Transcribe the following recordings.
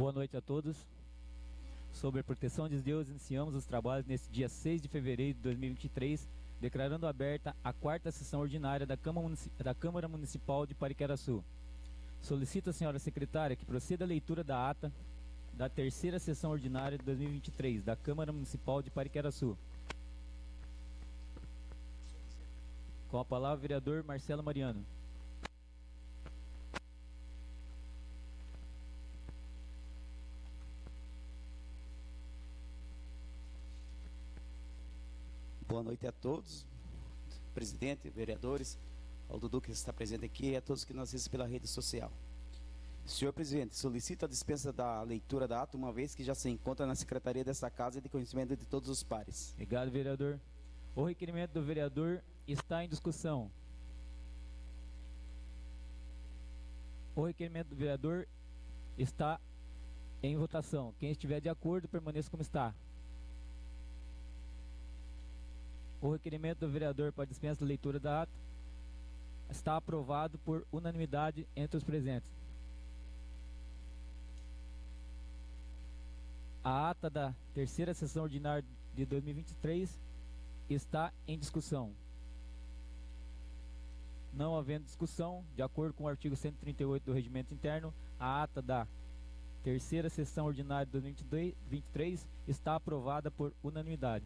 Boa noite a todos. Sobre a proteção de Deus, iniciamos os trabalhos neste dia 6 de fevereiro de 2023, declarando aberta a quarta sessão ordinária da Câmara Municipal de Pariqueraçu. Solicito a senhora secretária que proceda a leitura da ata da terceira sessão ordinária de 2023 da Câmara Municipal de Pariqueraçu. Com a palavra, o vereador Marcelo Mariano. Boa noite a todos, presidente, vereadores, ao Dudu que está presente aqui e a todos que nos assistem pela rede social. Senhor presidente, solicito a dispensa da leitura da ata, uma vez que já se encontra na secretaria desta casa e de conhecimento de todos os pares. Obrigado, vereador. O requerimento do vereador está em discussão. O requerimento do vereador está em votação. Quem estiver de acordo, permaneça como está. O requerimento do vereador para dispensa da leitura da ata está aprovado por unanimidade entre os presentes. A ata da terceira sessão ordinária de 2023 está em discussão. Não havendo discussão, de acordo com o artigo 138 do Regimento Interno, a ata da terceira sessão ordinária de 2023 está aprovada por unanimidade.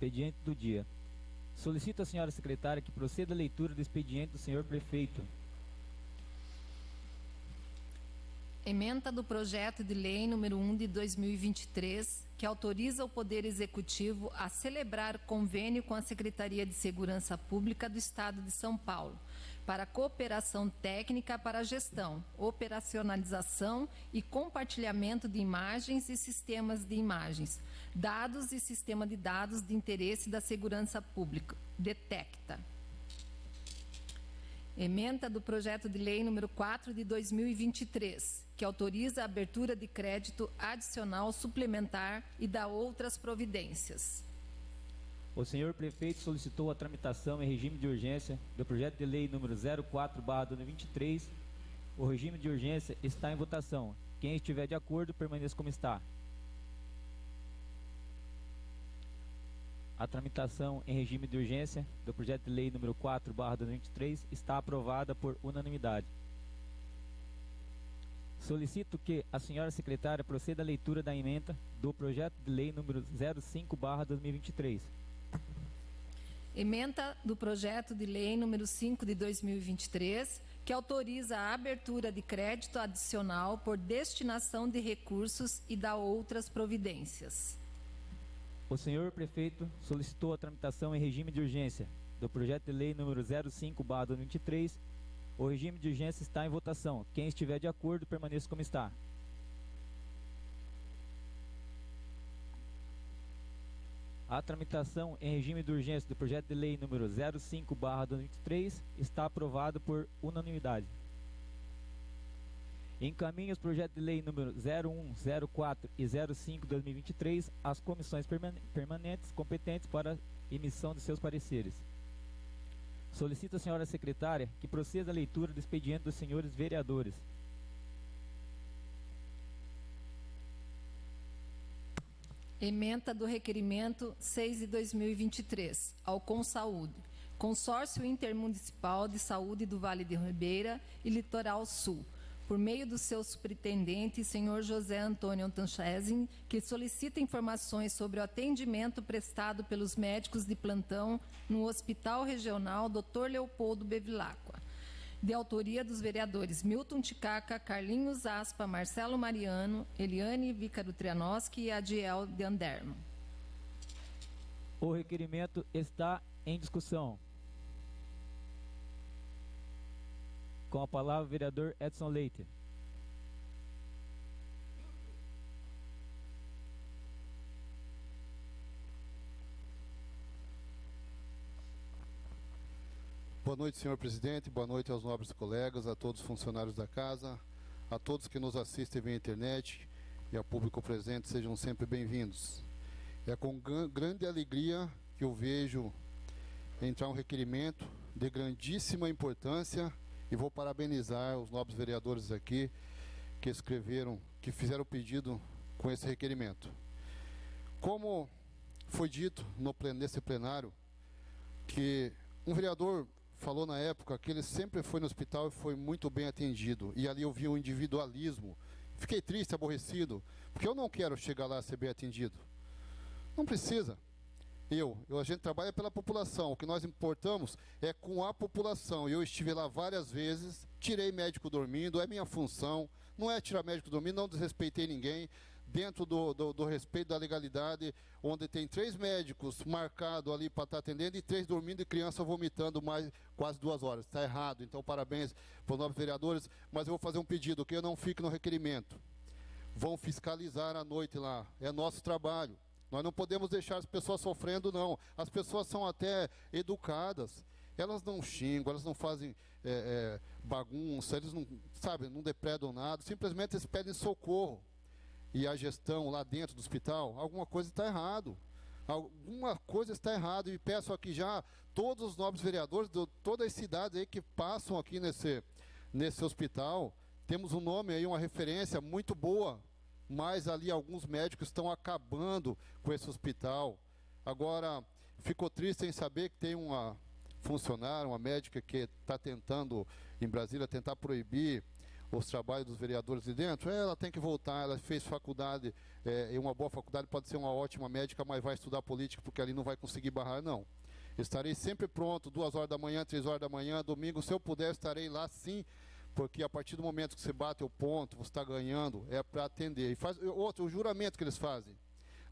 Expediente do dia. Solicito à senhora secretária que proceda a leitura do expediente do senhor prefeito. Ementa do projeto de lei número 1 de 2023, que autoriza o Poder Executivo a celebrar convênio com a Secretaria de Segurança Pública do Estado de São Paulo, para cooperação técnica para a gestão, operacionalização e compartilhamento de imagens e sistemas de imagens, dados e sistema de dados de interesse da segurança pública, DETECTA. Ementa do projeto de lei número 4 de 2023, que autoriza a abertura de crédito adicional suplementar e dá outras providências. O senhor prefeito solicitou a tramitação em regime de urgência do projeto de lei número 04/2023. O regime de urgência está em votação. Quem estiver de acordo, permaneça como está. A tramitação em regime de urgência do projeto de lei número 4/2023 está aprovada por unanimidade. Solicito que a senhora secretária proceda à leitura da ementa do projeto de lei número 05/2023. Ementa do projeto de lei número 5 de 2023, que autoriza a abertura de crédito adicional por destinação de recursos e dá outras providências. O senhor prefeito solicitou a tramitação em regime de urgência do projeto de lei número 05/2023. O regime de urgência está em votação. Quem estiver de acordo, permaneça como está. A tramitação em regime de urgência do projeto de lei número 05/2023 está aprovado por unanimidade. Encaminho os projetos de lei número 01, 04 e 05/2023 às comissões permanentes competentes para emissão de seus pareceres. Solicito à senhora secretária que proceda a leitura do expediente dos senhores vereadores. Ementa do requerimento 6 de 2023 ao Consaúde, Consórcio Intermunicipal de Saúde do Vale de Ribeira e Litoral Sul, por meio do seu superintendente, senhor José Antônio Tanchezin, que solicita informações sobre o atendimento prestado pelos médicos de plantão no Hospital Regional Dr. Leopoldo Bevilacqua, de autoria dos vereadores Milton Ticaca, Carlinhos Aspa, Marcelo Mariano, Eliane Vícaro Trianoski e Adiel de Anderno. O requerimento está em discussão. Com a palavra, o vereador Edson Leite. Boa noite, senhor presidente. Boa noite aos nobres colegas, a todos os funcionários da casa, a todos que nos assistem via internet e ao público presente, sejam sempre bem-vindos. É com grande alegria que eu vejo entrar um requerimento de grandíssima importância e vou parabenizar os nobres vereadores aqui que escreveram, que fizeram o pedido com esse requerimento. Como foi dito nesse plenário, que um vereador falou na época que ele sempre foi no hospital e foi muito bem atendido. E ali eu vi o individualismo. Fiquei triste, aborrecido, porque eu não quero chegar lá a ser bem atendido. Não precisa. A gente trabalha pela população. O que nós importamos é com a população. Eu estive lá várias vezes, tirei médico dormindo, é minha função. Não é tirar médico dormindo, não desrespeitei ninguém. Dentro do respeito da legalidade, onde tem 3 médicos marcados ali para estar atendendo e 3 dormindo e criança vomitando mais quase 2 horas. Está errado. Então, parabéns para os nobres vereadores, mas eu vou fazer um pedido, que eu não fique no requerimento. Vão fiscalizar à noite lá. É nosso trabalho. Nós não podemos deixar as pessoas sofrendo, não. As pessoas são até educadas. Elas não xingam, elas não fazem bagunça, eles não, não depredam nada. Simplesmente eles pedem socorro. E a gestão lá dentro do hospital, alguma coisa está errado. Alguma coisa está errada. E peço aqui já todos os nobres vereadores de todas as cidades aí que passam aqui nesse hospital. Temos um nome aí, uma referência muito boa. Mas ali alguns médicos estão acabando com esse hospital. Agora, ficou triste em saber que tem uma funcionária, uma médica que está tentando, em Brasília, tentar proibir os trabalhos dos vereadores de dentro. Ela tem que voltar, ela fez faculdade, e uma boa faculdade, pode ser uma ótima médica, mas vai estudar política, porque ali não vai conseguir barrar, não. Estarei sempre pronto, 2 horas da manhã, 3 horas da manhã, domingo, se eu puder, estarei lá sim, porque a partir do momento que você bate o ponto, você está ganhando, é para atender. E faz outro, o juramento que eles fazem.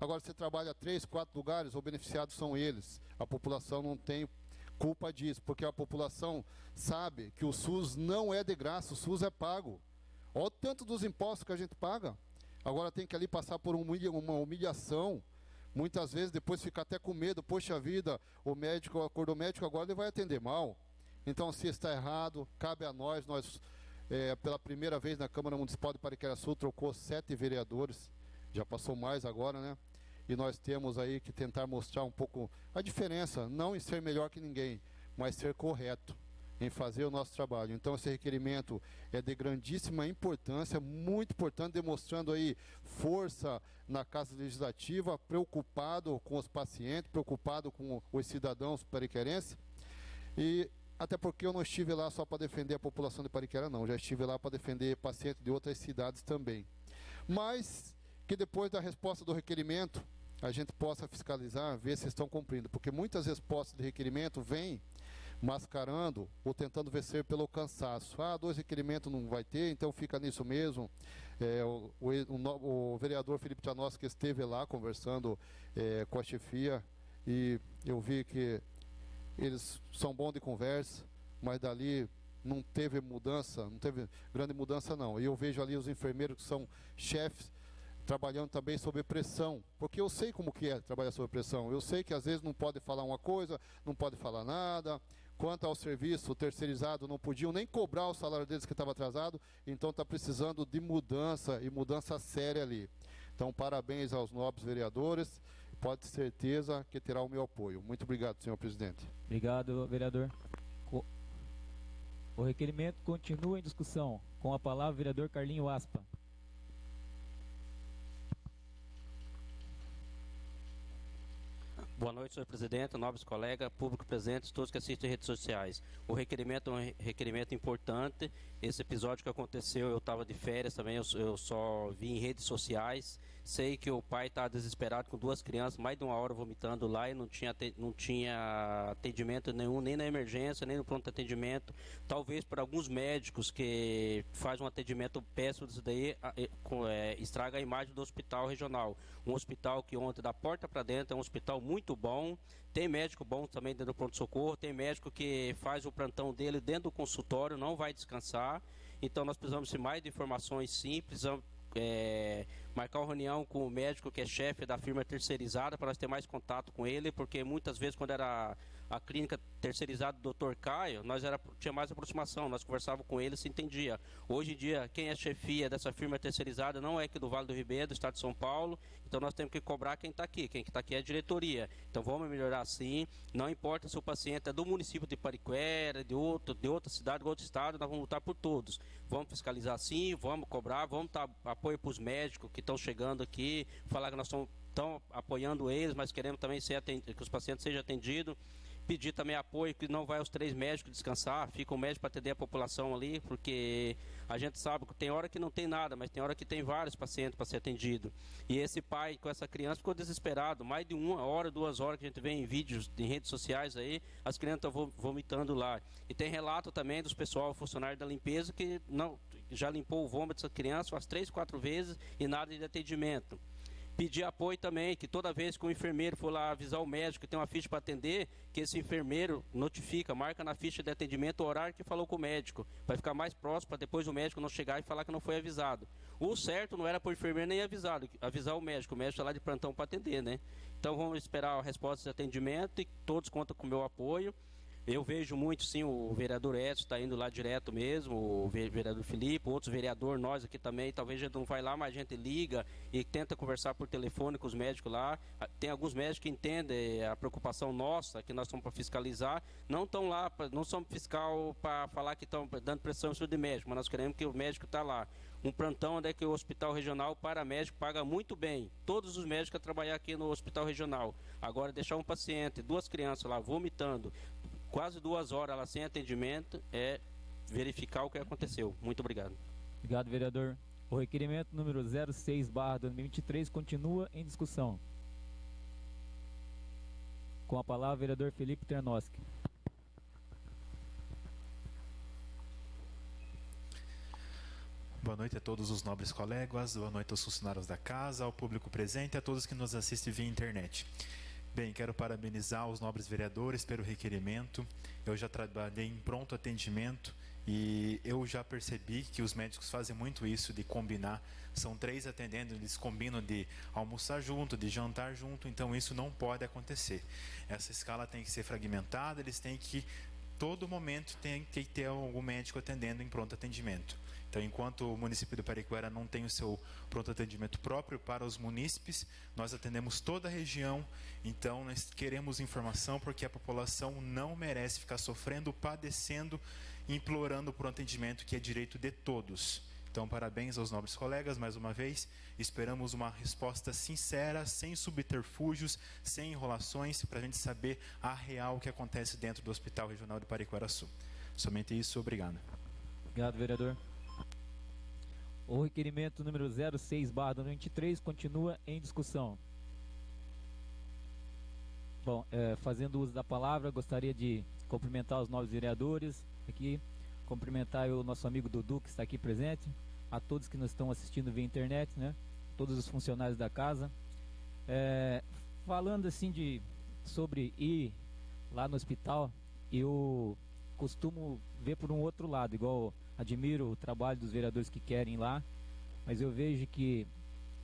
Agora, você trabalha 3, 4 lugares, os beneficiados são eles. A população não tem culpa disso, porque a população sabe que o SUS não é de graça, o SUS é pago. Olha o tanto dos impostos que a gente paga. Agora tem que ali passar por uma humilhação. Muitas vezes depois fica até com medo. Poxa vida, o médico, acordou médico, agora ele vai atender mal. Então, se está errado, cabe a nós. Pela primeira vez na Câmara Municipal de Pariquera-Sul, trocou 7 vereadores. Já passou mais agora, né? E nós temos aí que tentar mostrar um pouco a diferença, não em ser melhor que ninguém, mas ser correto, em fazer o nosso trabalho. Então, esse requerimento é de grandíssima importância, muito importante, demonstrando aí força na Casa Legislativa, preocupado com os pacientes, preocupado com os cidadãos pariquerenses. E até porque eu não estive lá só para defender a população de Pariquera, não. Já estive lá para defender pacientes de outras cidades também. Mas que depois da resposta do requerimento, a gente possa fiscalizar, ver se estão cumprindo. Porque muitas respostas de requerimento vêm mascarando ou tentando vencer pelo cansaço. 2 requerimentos não vai ter, então fica nisso mesmo. O vereador Felipe Tchanossi, que esteve lá conversando com a chefia, e eu vi que eles são bons de conversa, mas dali não teve mudança, não teve grande mudança não. E eu vejo ali os enfermeiros que são chefes, trabalhando também sob pressão, porque eu sei como que é trabalhar sob pressão. Eu sei que às vezes não pode falar uma coisa, não pode falar nada. Quanto ao serviço terceirizado, não podiam nem cobrar o salário deles que estava atrasado, então está precisando de mudança, e mudança séria ali. Então, parabéns aos nobres vereadores, pode ter certeza que terá o meu apoio. Muito obrigado, senhor presidente. Obrigado, vereador. O requerimento continua em discussão. Com a palavra, o vereador Carlinho Aspa. Boa noite, senhor presidente, nobres colegas, público presente, todos que assistem redes sociais. O requerimento é um requerimento importante. Esse episódio que aconteceu, eu estava de férias também, eu só vi em redes sociais. Sei que o pai está desesperado com 2 crianças, mais de 1 hora vomitando lá, e não tinha atendimento nenhum, nem na emergência, nem no pronto atendimento. Talvez para alguns médicos que fazem um atendimento péssimo disso daí, estraga a imagem do hospital regional. Um hospital que ontem, da porta para dentro, é um hospital muito bom. Tem médico bom também dentro do pronto-socorro, tem médico que faz o plantão dele dentro do consultório, não vai descansar. Então nós precisamos de mais informações simples, marcar uma reunião com o médico que é chefe da firma terceirizada para nós ter mais contato com ele, porque muitas vezes quando era a clínica terceirizada do Dr. Caio, tinha mais aproximação, nós conversávamos com ele, se entendia. Hoje em dia, quem é chefia dessa firma terceirizada não é aqui do Vale do Ribeiro, do estado de São Paulo, então nós temos que cobrar quem está aqui é a diretoria. Então vamos melhorar sim, não importa se o paciente é do município de Pariquera, de outra cidade, de outro estado, nós vamos lutar por todos. Vamos fiscalizar sim, vamos cobrar, vamos dar apoio para os médicos que estão chegando aqui, falar que nós estamos apoiando eles, mas queremos também que os pacientes sejam atendidos. Pedir também apoio, que não vai os 3 médicos descansar, fica um médico para atender a população ali, porque a gente sabe que tem hora que não tem nada, mas tem hora que tem vários pacientes para ser atendido. E esse pai com essa criança ficou desesperado, mais de 1 hora, 2 horas que a gente vê em vídeos, em redes sociais aí, as crianças estão vomitando lá. E tem relato também dos pessoal, funcionários da limpeza, que já limpou o vômito dessa criança umas 3, 4 vezes e nada de atendimento. Pedir apoio também, que toda vez que o enfermeiro for lá avisar o médico que tem uma ficha para atender, que esse enfermeiro notifica, marca na ficha de atendimento o horário que falou com o médico, vai ficar mais próximo para depois o médico não chegar e falar que não foi avisado. O certo não era para o enfermeiro nem avisar o médico está lá de plantão para atender, né? Então vamos esperar a resposta de atendimento e todos contam com o meu apoio. Eu vejo muito, sim, o vereador Edson está indo lá direto mesmo, o vereador Felipe, outros vereadores, nós aqui também, talvez a gente não vai lá, mas a gente liga e tenta conversar por telefone com os médicos lá. Tem alguns médicos que entendem a preocupação nossa, que nós estamos para fiscalizar, não estão lá, não somos fiscal para falar que estão dando pressão em cima de médico, mas nós queremos que o médico está lá. Um plantão onde é que o hospital regional, o paramédico, paga muito bem. Todos os médicos a trabalhar aqui no hospital regional. Agora, deixar um paciente, 2 crianças lá vomitando, quase 2 horas lá sem atendimento, é verificar o que aconteceu. Muito obrigado. Obrigado, vereador. O requerimento número 06/2023 continua em discussão. Com a palavra, o vereador Felipe Ternoski. Boa noite a todos os nobres colegas, boa noite aos funcionários da casa, ao público presente e a todos que nos assistem via internet. Bem, quero parabenizar os nobres vereadores pelo requerimento. Eu já trabalhei em pronto atendimento e eu já percebi que os médicos fazem muito isso de combinar. São 3 atendendo, eles combinam de almoçar junto, de jantar junto, então isso não pode acontecer. Essa escala tem que ser fragmentada, eles têm que, todo momento, tem que ter algum médico atendendo em pronto atendimento. Então, enquanto o município de Pariquera não tem o seu pronto atendimento próprio para os munícipes, nós atendemos toda a região. Então, nós queremos informação porque a população não merece ficar sofrendo, padecendo, implorando por um atendimento que é direito de todos. Então, parabéns aos nobres colegas, mais uma vez. Esperamos uma resposta sincera, sem subterfúgios, sem enrolações, para a gente saber a real que acontece dentro do Hospital Regional de Pariquera-Sul. Somente isso, obrigado. Obrigado, vereador. O requerimento número 06/2023 continua em discussão. Bom, fazendo uso da palavra, gostaria de cumprimentar os nobres vereadores aqui, cumprimentar o nosso amigo Dudu, que está aqui presente, a todos que nos estão assistindo via internet, né? Todos os funcionários da casa. Falando assim sobre ir lá no hospital, eu costumo ver por um outro lado, igual admiro o trabalho dos vereadores que querem ir lá, mas eu vejo que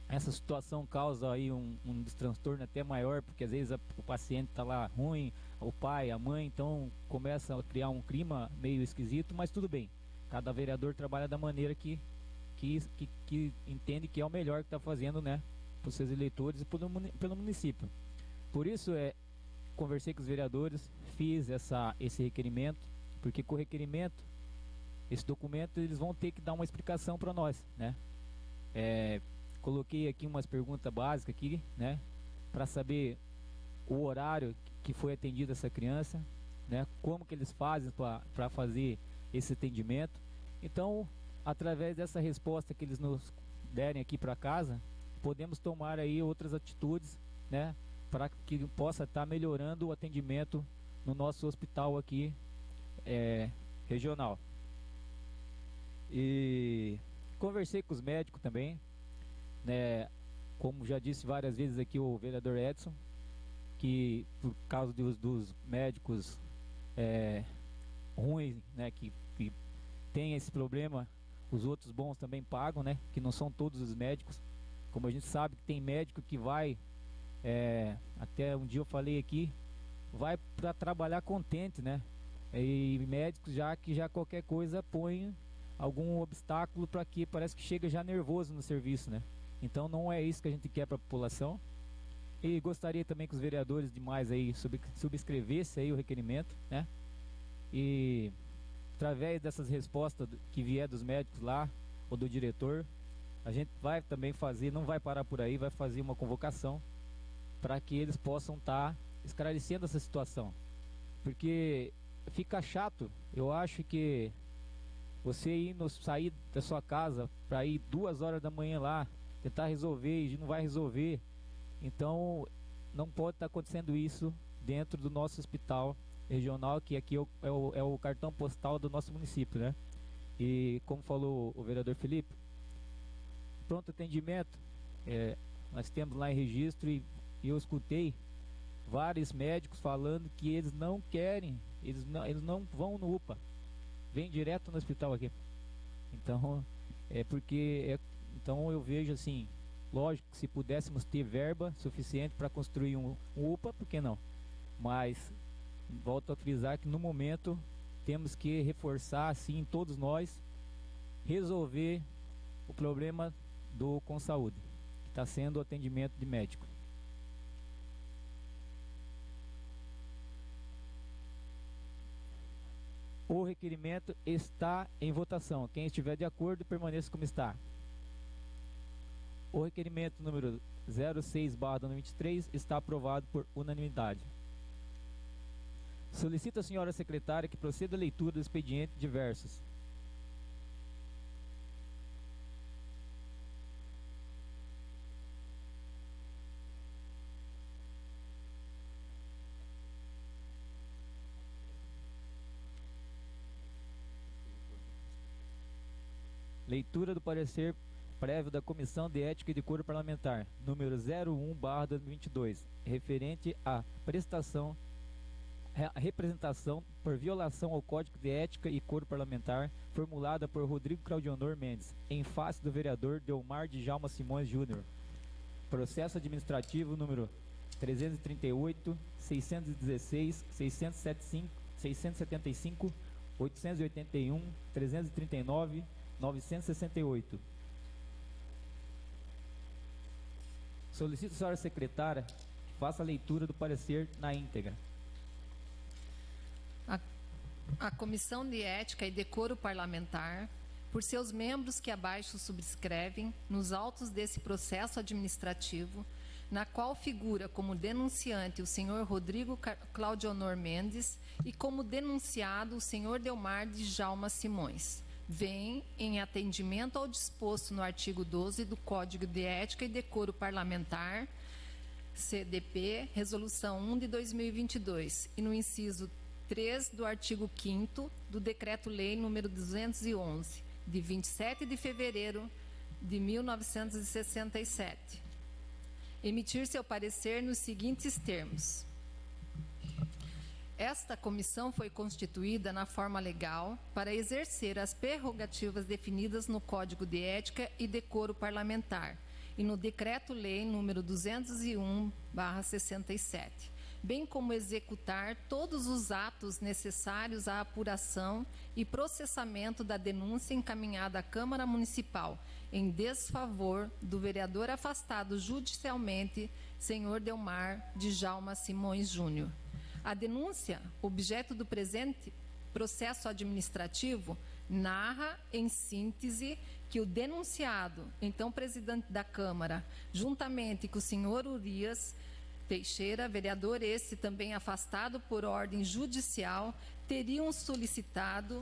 essa situação causa aí um transtorno até maior, porque às vezes o paciente está lá ruim, o pai, a mãe, então começa a criar um clima meio esquisito, mas tudo bem. Cada vereador trabalha da maneira que entende que é o melhor que está fazendo, né, para os seus eleitores e pelo município. Por isso, conversei com os vereadores, fiz esse requerimento, porque com o requerimento, esse documento, eles vão ter que dar uma explicação para nós, né? Coloquei aqui umas perguntas básicas aqui, né? Para saber o horário que foi atendida essa criança, né? Como que eles fazem para fazer esse atendimento. Então, através dessa resposta que eles nos derem aqui para casa, podemos tomar aí outras atitudes, né? Para que possa estar melhorando o atendimento no nosso hospital aqui regional. E conversei com os médicos também, né? Como já disse várias vezes aqui o vereador Edson, que por causa dos médicos ruins, né, que tem esse problema, os outros bons também pagam, né? Que não são todos os médicos. Como a gente sabe que tem médico que vai, até um dia eu falei aqui, vai para trabalhar contente, né? E médicos já qualquer coisa põe algum obstáculo para que parece que chega já nervoso no serviço, né? Então não é isso que a gente quer para a população. E gostaria também que os vereadores demais aí subscrevessem aí o requerimento, né? E através dessas respostas que vier dos médicos lá ou do diretor, a gente vai também fazer, não vai parar por aí, vai fazer uma convocação para que eles possam estar esclarecendo essa situação. Porque fica chato, eu acho que você sair da sua casa para ir 2 horas da manhã lá, tentar resolver e não vai resolver. Então não pode estar acontecendo isso dentro do nosso hospital regional, que aqui é o cartão postal do nosso município, né? E como falou o vereador Felipe, pronto atendimento, nós temos lá em registro e eu escutei vários médicos falando que eles não querem, eles não vão no UPA, vem direto no hospital aqui. Então então eu vejo assim, lógico que se pudéssemos ter verba suficiente para construir um UPA, por que não? Mas volto a frisar que no momento temos que reforçar, assim, todos nós, resolver o problema do Consaúde, que está sendo o atendimento de médico. O requerimento está em votação. Quem estiver de acordo, permaneça como está. O requerimento número 06/2023 está aprovado por unanimidade. Solicito à senhora secretária que proceda a leitura do expediente diversos. Leitura do parecer prévio da Comissão de Ética e Decoro Parlamentar, número 01/2022, referente à representação por violação ao Código de Ética e Decoro Parlamentar, formulada por Rodrigo Claudionor Mendes, em face do vereador Delmar Djalma Simões Júnior. Processo administrativo número 338, 616, 675, 881, 339, 968. Solicito à senhora secretária que faça a leitura do parecer na íntegra. A Comissão de Ética e Decoro Parlamentar, por seus membros que abaixo subscrevem, nos autos desse processo administrativo, na qual figura como denunciante o senhor Rodrigo Claudionor Mendes e como denunciado o senhor Delmar Djalma Simões, vem em atendimento ao disposto no artigo 12 do Código de Ética e Decoro Parlamentar, CDP, Resolução 1 de 2022, e no inciso 3 do artigo 5º do Decreto-Lei número 211, de 27 de fevereiro de 1967. Emitir seu parecer nos seguintes termos. Esta comissão foi constituída na forma legal para exercer as prerrogativas definidas no Código de Ética e Decoro Parlamentar e no Decreto-Lei número 201/67, bem como executar todos os atos necessários à apuração e processamento da denúncia encaminhada à Câmara Municipal em desfavor do vereador afastado judicialmente, senhor Delmar Djalma Simões Júnior. A denúncia, objeto do presente processo administrativo, narra, em síntese, que o denunciado, então presidente da Câmara, juntamente com o senhor Urias Teixeira, vereador esse também afastado por ordem judicial, teriam solicitado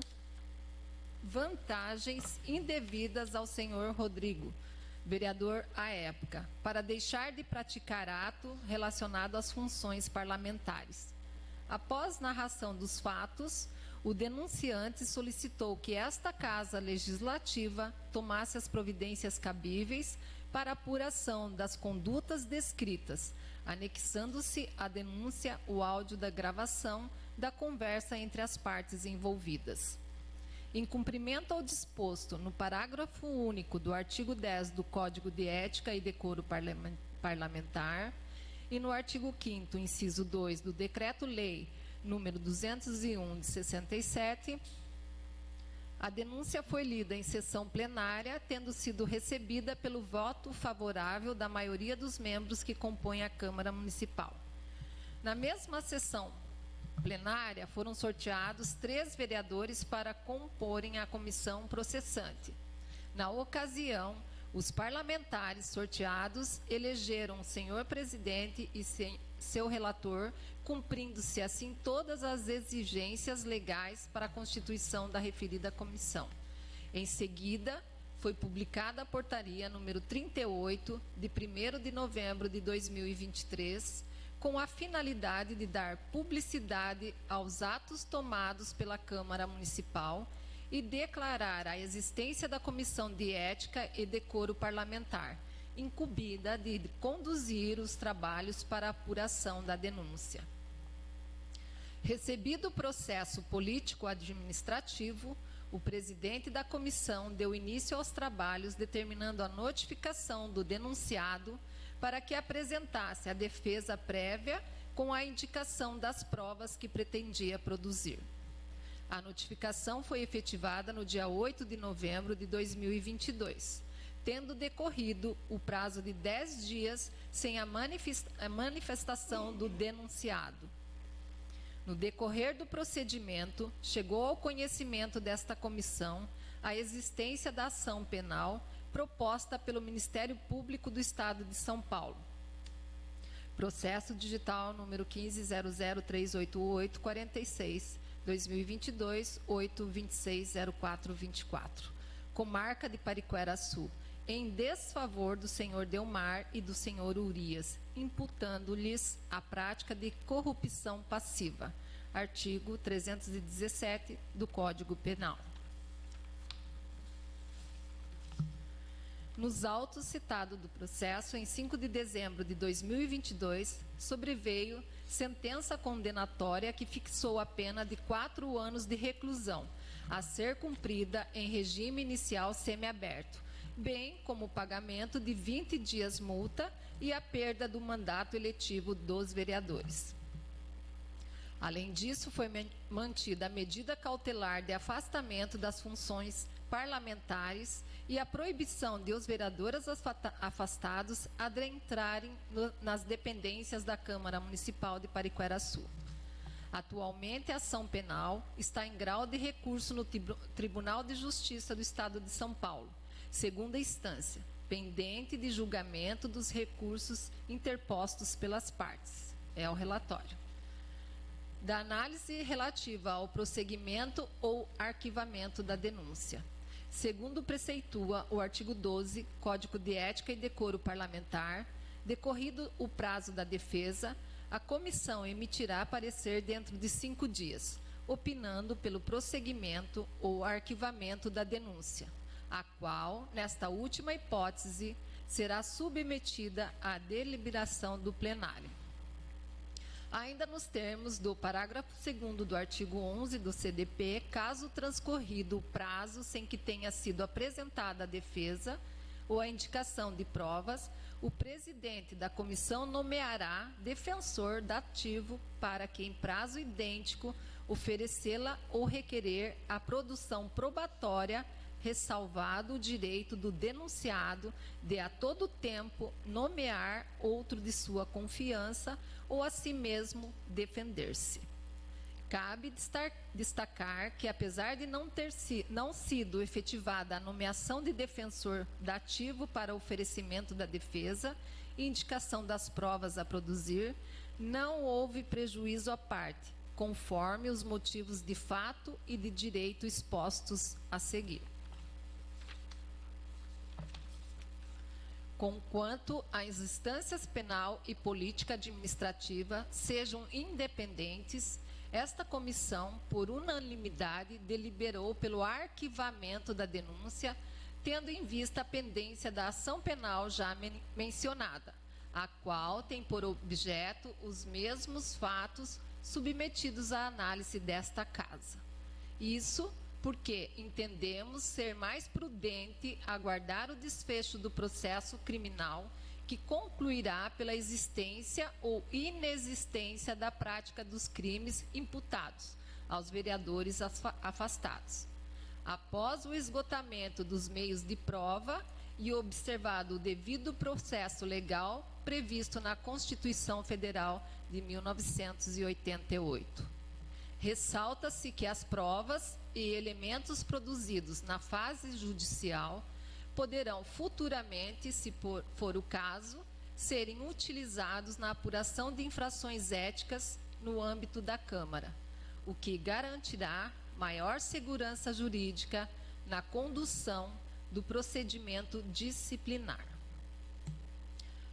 vantagens indevidas ao senhor Rodrigo, vereador à época, para deixar de praticar ato relacionado às funções parlamentares. Após narração dos fatos, o denunciante solicitou que esta Casa Legislativa tomasse as providências cabíveis para apuração das condutas descritas, anexando-se à denúncia o áudio da gravação da conversa entre as partes envolvidas. Em cumprimento ao disposto no parágrafo único do artigo 10 do Código de Ética e Decoro Parlamentar, e no artigo 5º, inciso 2 do Decreto-Lei número 201 de 67, a denúncia foi lida em sessão plenária, tendo sido recebida pelo voto favorável da maioria dos membros que compõem a Câmara Municipal. Na mesma sessão plenária, foram sorteados 3 vereadores para comporem a comissão processante. Na ocasião, os parlamentares sorteados elegeram o senhor presidente e seu relator, cumprindo-se assim todas as exigências legais para a constituição da referida comissão. Em seguida, foi publicada a portaria número 38, de 1º de novembro de 2023, com a finalidade de dar publicidade aos atos tomados pela Câmara Municipal e declarar a existência da Comissão de Ética e Decoro Parlamentar, incumbida de conduzir os trabalhos para a apuração da denúncia. Recebido o processo político-administrativo, o presidente da comissão deu início aos trabalhos, determinando a notificação do denunciado para que apresentasse a defesa prévia com a indicação das provas que pretendia produzir. A notificação foi efetivada no dia 8 de novembro de 2022, tendo decorrido o prazo de 10 dias sem a manifestação do denunciado. No decorrer do procedimento, chegou ao conhecimento desta comissão a existência da ação penal proposta pelo Ministério Público do Estado de São Paulo. Processo digital número 15.0038846, 2022, 8260424, com marca de Pariquera-Açu, em desfavor do senhor Delmar e do senhor Urias, imputando-lhes a prática de corrupção passiva. Artigo 317 do Código Penal. Nos autos citados do processo, em 5 de dezembro de 2022, sobreveio sentença condenatória que fixou a pena de 4 anos de reclusão, a ser cumprida em regime inicial semiaberto, bem como o pagamento de 20 dias multa e a perda do mandato eletivo dos vereadores. Além disso, foi mantida a medida cautelar de afastamento das funções parlamentares e a proibição de os vereadores afastados adentrarem nas dependências da Câmara Municipal de Pariquera-Açu. Atualmente, a ação penal está em grau de recurso no Tribunal de Justiça do Estado de São Paulo, segunda instância, pendente de julgamento dos recursos interpostos pelas partes. É o relatório. Da análise relativa ao prosseguimento ou arquivamento da denúncia. Segundo preceitua o artigo 12, Código de Ética e Decoro Parlamentar, decorrido o prazo da defesa, a comissão emitirá parecer dentro de 5 dias, opinando pelo prosseguimento ou arquivamento da denúncia, a qual, nesta última hipótese, será submetida à deliberação do plenário. Ainda nos termos do parágrafo 2º do artigo 11 do CDP, caso transcorrido o prazo sem que tenha sido apresentada a defesa ou a indicação de provas, o presidente da comissão nomeará defensor dativo para que, em prazo idêntico, oferecê-la ou requerer a produção probatória, ressalvado o direito do denunciado de a todo tempo nomear outro de sua confiança ou a si mesmo defender-se. Cabe destacar que, apesar de não sido efetivada a nomeação de defensor dativo para oferecimento da defesa e indicação das provas a produzir, não houve prejuízo à parte, conforme os motivos de fato e de direito expostos a seguir. Conquanto as instâncias penal e política administrativa sejam independentes, esta comissão, por unanimidade, deliberou pelo arquivamento da denúncia, tendo em vista a pendência da ação penal já mencionada, a qual tem por objeto os mesmos fatos submetidos à análise desta Casa. Isso porque entendemos ser mais prudente aguardar o desfecho do processo criminal, que concluirá pela existência ou inexistência da prática dos crimes imputados aos vereadores afastados. Após o esgotamento dos meios de prova e observado o devido processo legal previsto na Constituição Federal de 1988. Ressalta-se que as provas e elementos produzidos na fase judicial poderão futuramente, se for o caso, serem utilizados na apuração de infrações éticas no âmbito da Câmara, o que garantirá maior segurança jurídica na condução do procedimento disciplinar.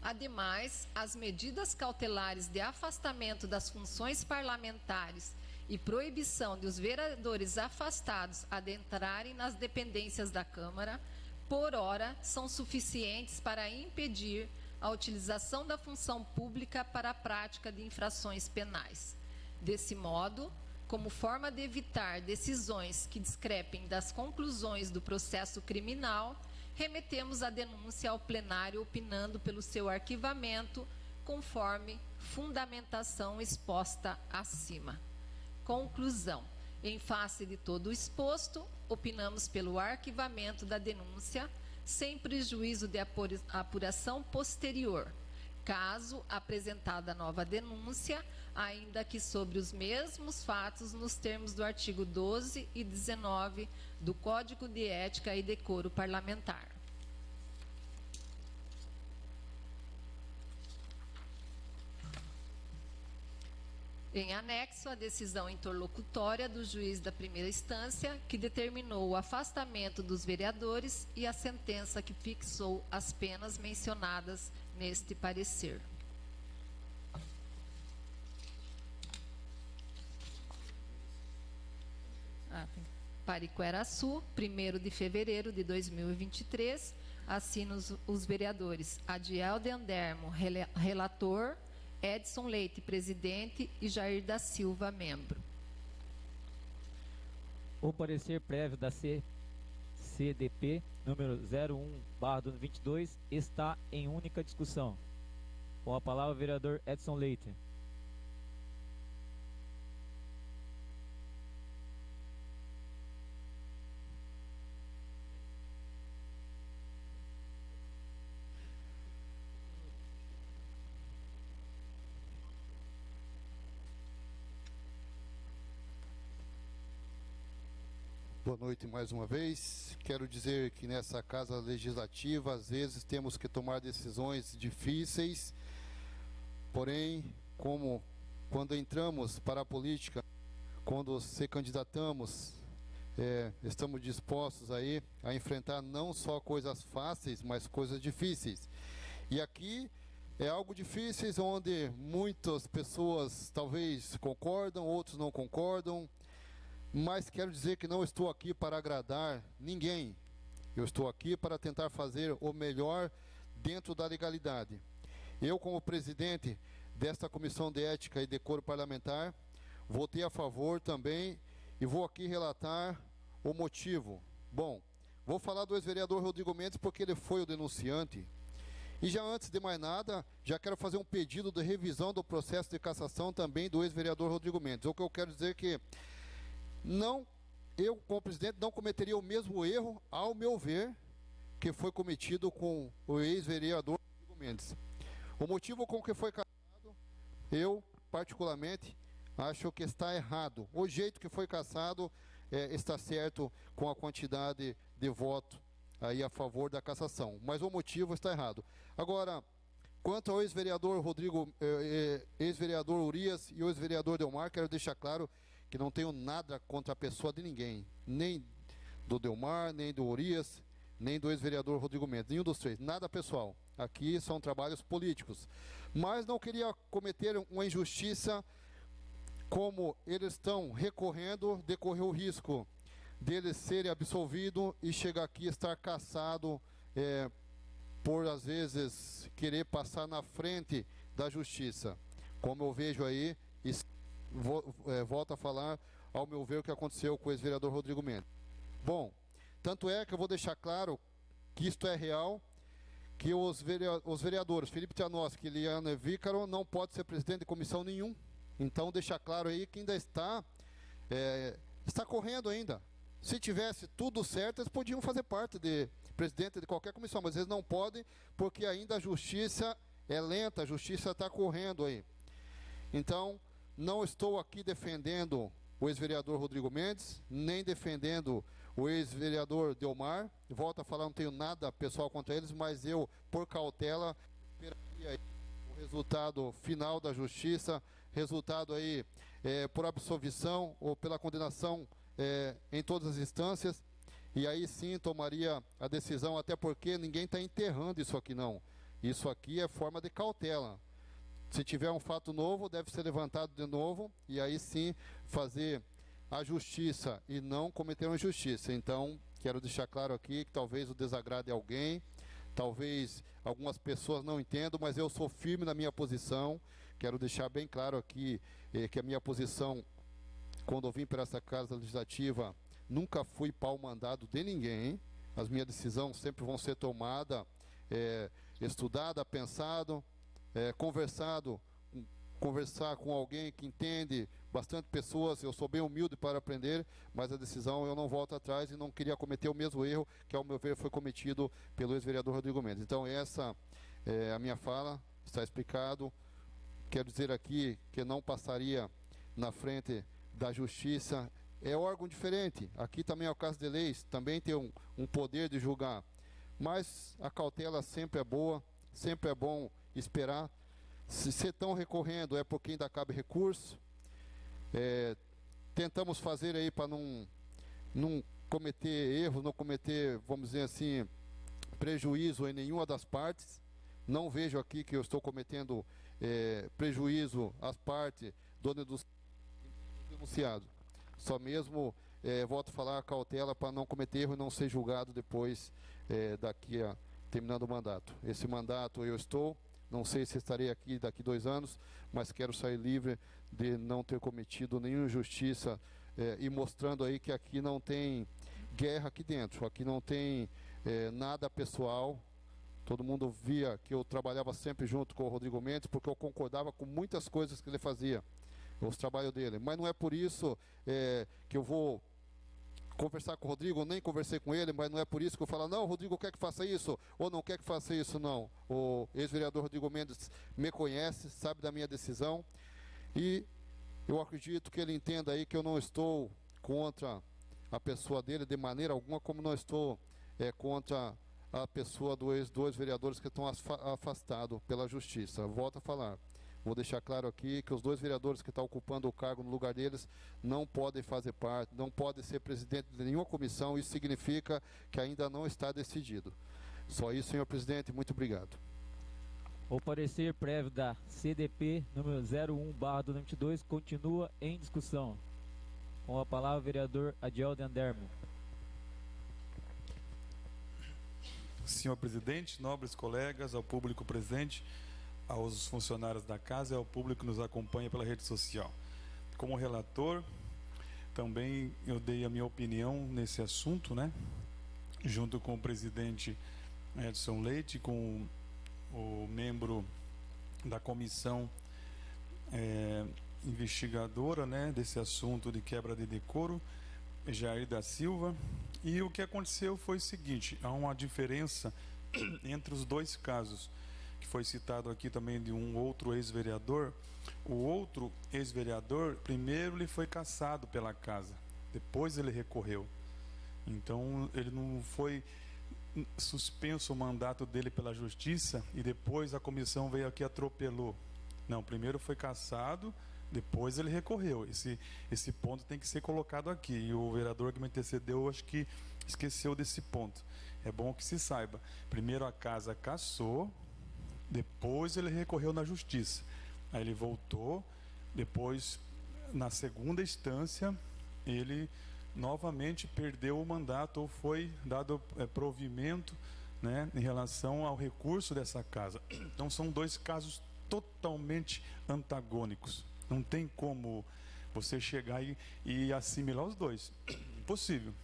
Ademais, as medidas cautelares de afastamento das funções parlamentares e proibição de os vereadores afastados adentrarem nas dependências da Câmara, por hora, são suficientes para impedir a utilização da função pública para a prática de infrações penais. Desse modo, como forma de evitar decisões que discrepem das conclusões do processo criminal, remetemos a denúncia ao plenário opinando pelo seu arquivamento, conforme fundamentação exposta acima. Conclusão. Em face de todo o exposto, opinamos pelo arquivamento da denúncia, sem prejuízo de apuração posterior, caso apresentada nova denúncia, ainda que sobre os mesmos fatos nos termos do artigo 12 e 19 do Código de Ética e Decoro Parlamentar. Em anexo, a decisão interlocutória do juiz da primeira instância, que determinou o afastamento dos vereadores, e a sentença que fixou as penas mencionadas neste parecer. Pariquera-Açu, 1º de fevereiro de 2023, assinam os vereadores Adiel de Andermo, relator, Edson Leite, presidente, e Jair da Silva, membro. O parecer prévio da CDP, número 01/2022, está em única discussão. Com a palavra, o vereador Edson Leite. Boa noite mais uma vez. Quero dizer que nessa casa legislativa, às vezes, temos que tomar decisões difíceis, porém, como quando entramos para a política, quando se candidatamos, estamos dispostos aí a enfrentar não só coisas fáceis, mas coisas difíceis. E aqui é algo difícil, onde muitas pessoas talvez concordam, outros não concordam, mas quero dizer que não estou aqui para agradar ninguém. Eu estou aqui para tentar fazer o melhor dentro da legalidade. Eu, como presidente desta Comissão de Ética e Decoro Parlamentar, votei a favor também e vou aqui relatar o motivo. Bom, vou falar do ex-vereador Rodrigo Mendes porque ele foi o denunciante. E já antes de mais nada, já quero fazer um pedido de revisão do processo de cassação também do ex-vereador Rodrigo Mendes. O que eu quero dizer é que eu, como presidente, não cometeria o mesmo erro, ao meu ver, que foi cometido com o ex-vereador Rodrigo Mendes. O motivo com que foi cassado, eu, particularmente, acho que está errado. O jeito que foi cassado está certo com a quantidade de voto aí a favor da cassação, mas o motivo está errado. Agora, quanto ao ex-vereador ex-vereador Urias e o ex-vereador Delmar, quero deixar claro que não tenho nada contra a pessoa de ninguém, nem do Delmar, nem do Urias, nem do ex-vereador Rodrigo Mendes, nenhum dos três, nada pessoal. Aqui são trabalhos políticos. Mas não queria cometer uma injustiça, como eles estão recorrendo, decorrer o risco deles serem absolvidos e chegar aqui e estar cassado por, às vezes, querer passar na frente da justiça. Como eu vejo aí, volto a falar, ao meu ver, o que aconteceu com o ex-vereador Rodrigo Mendes. Bom, tanto é que eu vou deixar claro que isto é real, que os vereadores Felipe Tianoski e Eliana Vícaro não podem ser presidente de comissão nenhum. Então, deixa claro aí que ainda está correndo ainda. Se tivesse tudo certo, eles podiam fazer parte de presidente de qualquer comissão, mas eles não podem, porque ainda a justiça é lenta, a justiça está correndo aí. Então, não estou aqui defendendo o ex-vereador Rodrigo Mendes, nem defendendo o ex-vereador Delmar. Volto a falar, não tenho nada pessoal contra eles, mas eu, por cautela, esperaria o resultado final da justiça, resultado aí por absolvição ou pela condenação em todas as instâncias, e aí sim tomaria a decisão, até porque ninguém está enterrando isso aqui não. Isso aqui é forma de cautela. Se tiver um fato novo, deve ser levantado de novo, e aí sim fazer a justiça e não cometer uma injustiça. Então, quero deixar claro aqui que talvez o desagrade alguém, talvez algumas pessoas não entendam, mas eu sou firme na minha posição. Quero deixar bem claro aqui que a minha posição, quando eu vim para essa Casa Legislativa, nunca fui pau-mandado de ninguém. As minhas decisões sempre vão ser tomadas, estudada, pensado, conversar com alguém que entende, bastante pessoas. Eu sou bem humilde para aprender, mas a decisão eu não volto atrás e não queria cometer o mesmo erro que, ao meu ver, foi cometido pelo ex-vereador Rodrigo Mendes. Então, essa é a minha fala, está explicado. Quero dizer aqui que não passaria na frente da justiça. É órgão diferente. Aqui também é o caso de leis, também tem um poder de julgar. Mas a cautela sempre é boa, sempre é bom esperar. Se estão recorrendo é porque ainda cabe recurso. Tentamos fazer aí para não cometer erros, não cometer, vamos dizer assim, prejuízo em nenhuma das partes. Não vejo aqui que eu estou cometendo prejuízo às partes do denunciado. Só mesmo, volto a falar, cautela para não cometer erro e não ser julgado depois daqui a terminando o mandato. Esse mandato eu estou, não sei se estarei aqui daqui 2 anos, mas quero sair livre de não ter cometido nenhuma injustiça e mostrando aí que aqui não tem guerra aqui dentro, aqui não tem nada pessoal. Todo mundo via que eu trabalhava sempre junto com o Rodrigo Mendes, porque eu concordava com muitas coisas que ele fazia, os trabalhos dele. Mas não é por isso que eu vou conversar com o Rodrigo, nem conversei com ele, mas não é por isso que eu falo, não, o Rodrigo quer que faça isso, ou não quer que faça isso, não. O ex-vereador Rodrigo Mendes me conhece, sabe da minha decisão, e eu acredito que ele entenda aí que eu não estou contra a pessoa dele de maneira alguma, como não estou contra a pessoa dos dois vereadores que estão afastados pela justiça. Volto a falar. Vou deixar claro aqui que os 2 vereadores que estão ocupando o cargo no lugar deles não podem fazer parte, não podem ser presidente de nenhuma comissão. Isso significa que ainda não está decidido. Só isso, senhor presidente. Muito obrigado. O parecer prévio da CDP número 01/2022 continua em discussão. Com a palavra o vereador Adiel Andermo. Senhor presidente, nobres colegas, ao público presente, aos funcionários da casa e ao público que nos acompanha pela rede social. Como relator, também eu dei a minha opinião nesse assunto, né? Junto com o presidente Edson Leite, com o membro da comissão investigadora, né, desse assunto de quebra de decoro, Jair da Silva. E o que aconteceu foi o seguinte: há uma diferença entre os 2 casos, que foi citado aqui também de um outro ex-vereador. O outro ex-vereador, primeiro ele foi cassado pela casa, depois ele recorreu. Então ele não foi suspenso o mandato dele pela justiça e depois a comissão veio aqui e atropelou. Não, primeiro foi cassado, depois ele recorreu. Esse ponto tem que ser colocado aqui, e o vereador que me antecedeu acho que esqueceu desse ponto. É bom que se saiba. Primeiro a casa cassou, depois ele recorreu na justiça. Aí ele voltou, depois na segunda instância ele novamente perdeu o mandato ou foi dado provimento, né, em relação ao recurso dessa casa. Então são 2 casos totalmente antagônicos. Não tem como você chegar e assimilar os 2. Impossível,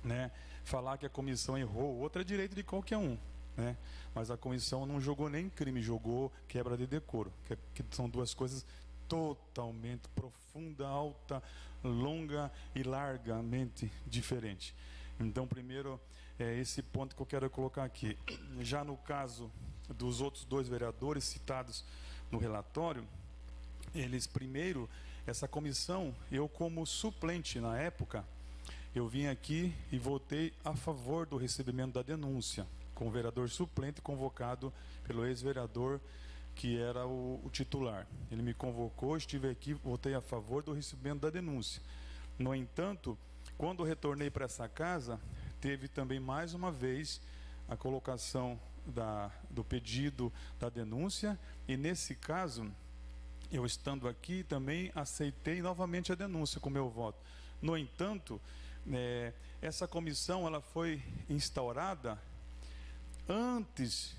né? Falar que a comissão errou, outra é direito de qualquer um. né? Mas a comissão não jogou nem crime, jogou quebra de decoro, que são duas coisas totalmente profunda, alta, longa e largamente diferentes. Então, primeiro, é esse ponto que eu quero colocar aqui. Já no caso dos outros dois vereadores citados no relatório, eles primeiro, essa comissão, eu como suplente na época, eu vim aqui e votei a favor do recebimento da denúncia, com o vereador suplente convocado pelo ex-vereador que era o titular. Ele me convocou, estive aqui, votei a favor do recebimento da denúncia. No entanto, quando retornei para essa casa, teve também mais uma vez a colocação do pedido da denúncia, e nesse caso, eu estando aqui também aceitei novamente a denúncia com meu voto. No entanto, essa comissão ela foi instaurada antes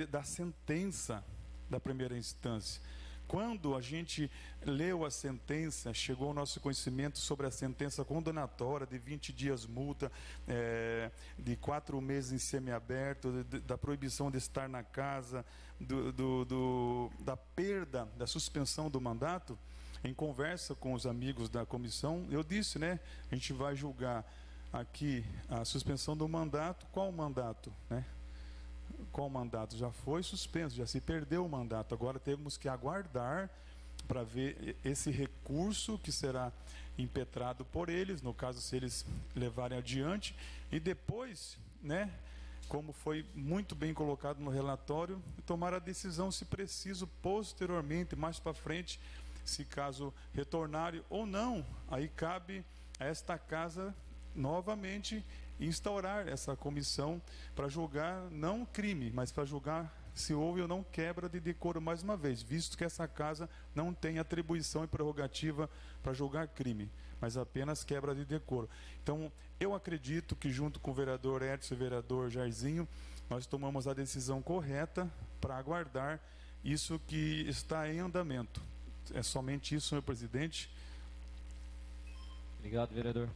da sentença da primeira instância. Quando a gente leu a sentença, chegou ao nosso conhecimento sobre a sentença condenatória de 20 dias multa, de 4 meses em semiaberto, da proibição de estar na casa, da perda, da suspensão do mandato. Em conversa com os amigos da comissão, eu disse, né, a gente vai julgar aqui a suspensão do mandato. Qual mandato, né? Qual mandato? Já foi suspenso, já se perdeu o mandato. Agora temos que aguardar para ver esse recurso que será impetrado por eles, no caso, se eles levarem adiante, e depois, né, como foi muito bem colocado no relatório, tomar a decisão, se preciso, posteriormente, mais para frente, se caso retornarem ou não. Aí cabe a esta casa novamente instaurar essa comissão para julgar não crime, mas para julgar se houve ou não quebra de decoro mais uma vez, visto que essa casa não tem atribuição e prerrogativa para julgar crime, mas apenas quebra de decoro. Então, eu acredito que junto com o vereador Edson e o vereador Jairzinho, nós tomamos a decisão correta para aguardar isso que está em andamento. É somente isso, senhor presidente. Obrigado, vereador.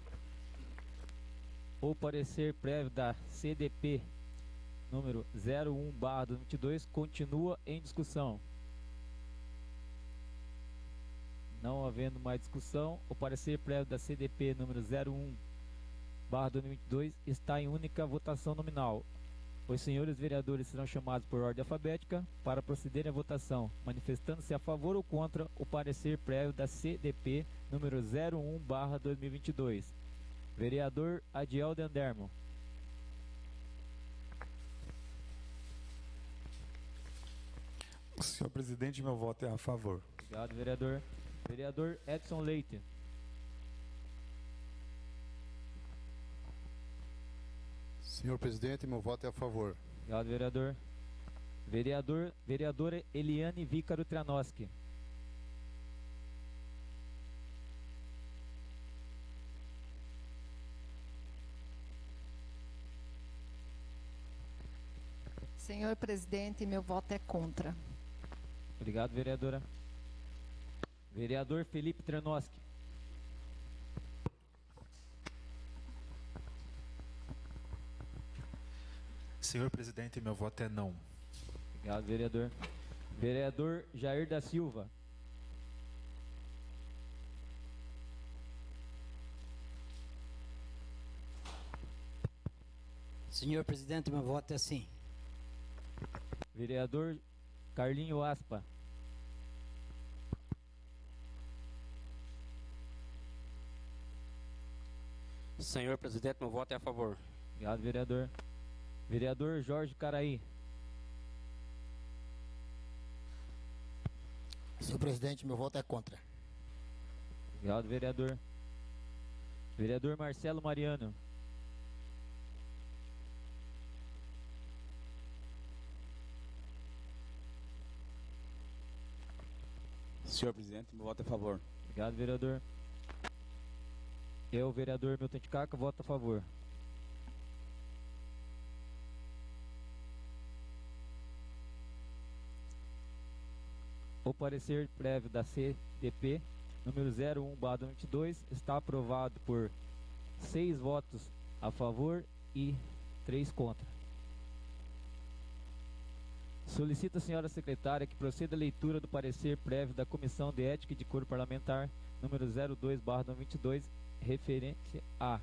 O parecer prévio da CDP número 01/2022 continua em discussão. Não havendo mais discussão, o parecer prévio da CDP número 01/2022 está em única votação nominal. Os senhores vereadores serão chamados por ordem alfabética para procederem à votação, manifestando-se a favor ou contra o parecer prévio da CDP número 01/2022. Vereador Adiel Dendermo. Senhor presidente, meu voto é a favor. Obrigado, vereador. Vereador Edson Leite. Senhor presidente, meu voto é a favor. Obrigado, vereador. Vereadora Eliane Vícaro Tranoski. Senhor presidente, meu voto é contra. Obrigado, vereadora. Vereador Felipe Tranoski. Senhor presidente, meu voto é não. Obrigado, vereador. Vereador Jair da Silva. Senhor presidente, meu voto é sim. Vereador Carlinho Aspa. Senhor presidente, meu voto é a favor. Obrigado, vereador. Vereador Jorge Caraí. Senhor presidente, meu voto é contra. Obrigado, vereador. Vereador Marcelo Mariano. Senhor presidente, meu voto é a favor. Obrigado, vereador. Eu, vereador Milton Ticaca, voto a favor. O parecer prévio da CDP, número 01/2022, está aprovado por 6 votos a favor e 3 contra. Solicito a senhora secretária que proceda a leitura do parecer prévio da Comissão de Ética e Decoro Parlamentar, número 02/2022, referente a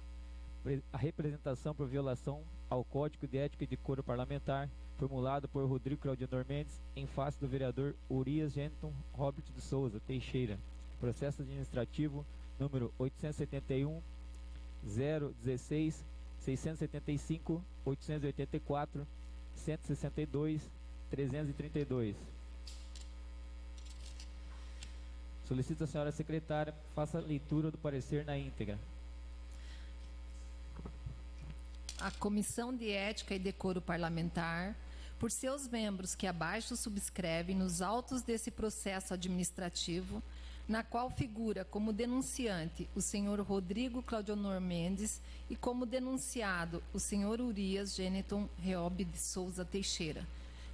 representação por violação ao Código de Ética e Decoro Parlamentar, formulado por Rodrigo Claudionor Mendes, em face do vereador Urias Geniton Robert de Souza Teixeira. Processo administrativo número 871 016 675 884 162 332. Solicito a senhora secretária faça a leitura do parecer na íntegra. A Comissão de Ética e Decoro Parlamentar, por seus membros que abaixo subscrevem nos autos desse processo administrativo, na qual figura como denunciante o senhor Rodrigo Claudionor Mendes e como denunciado o senhor Urias Geniton Reob de Souza Teixeira,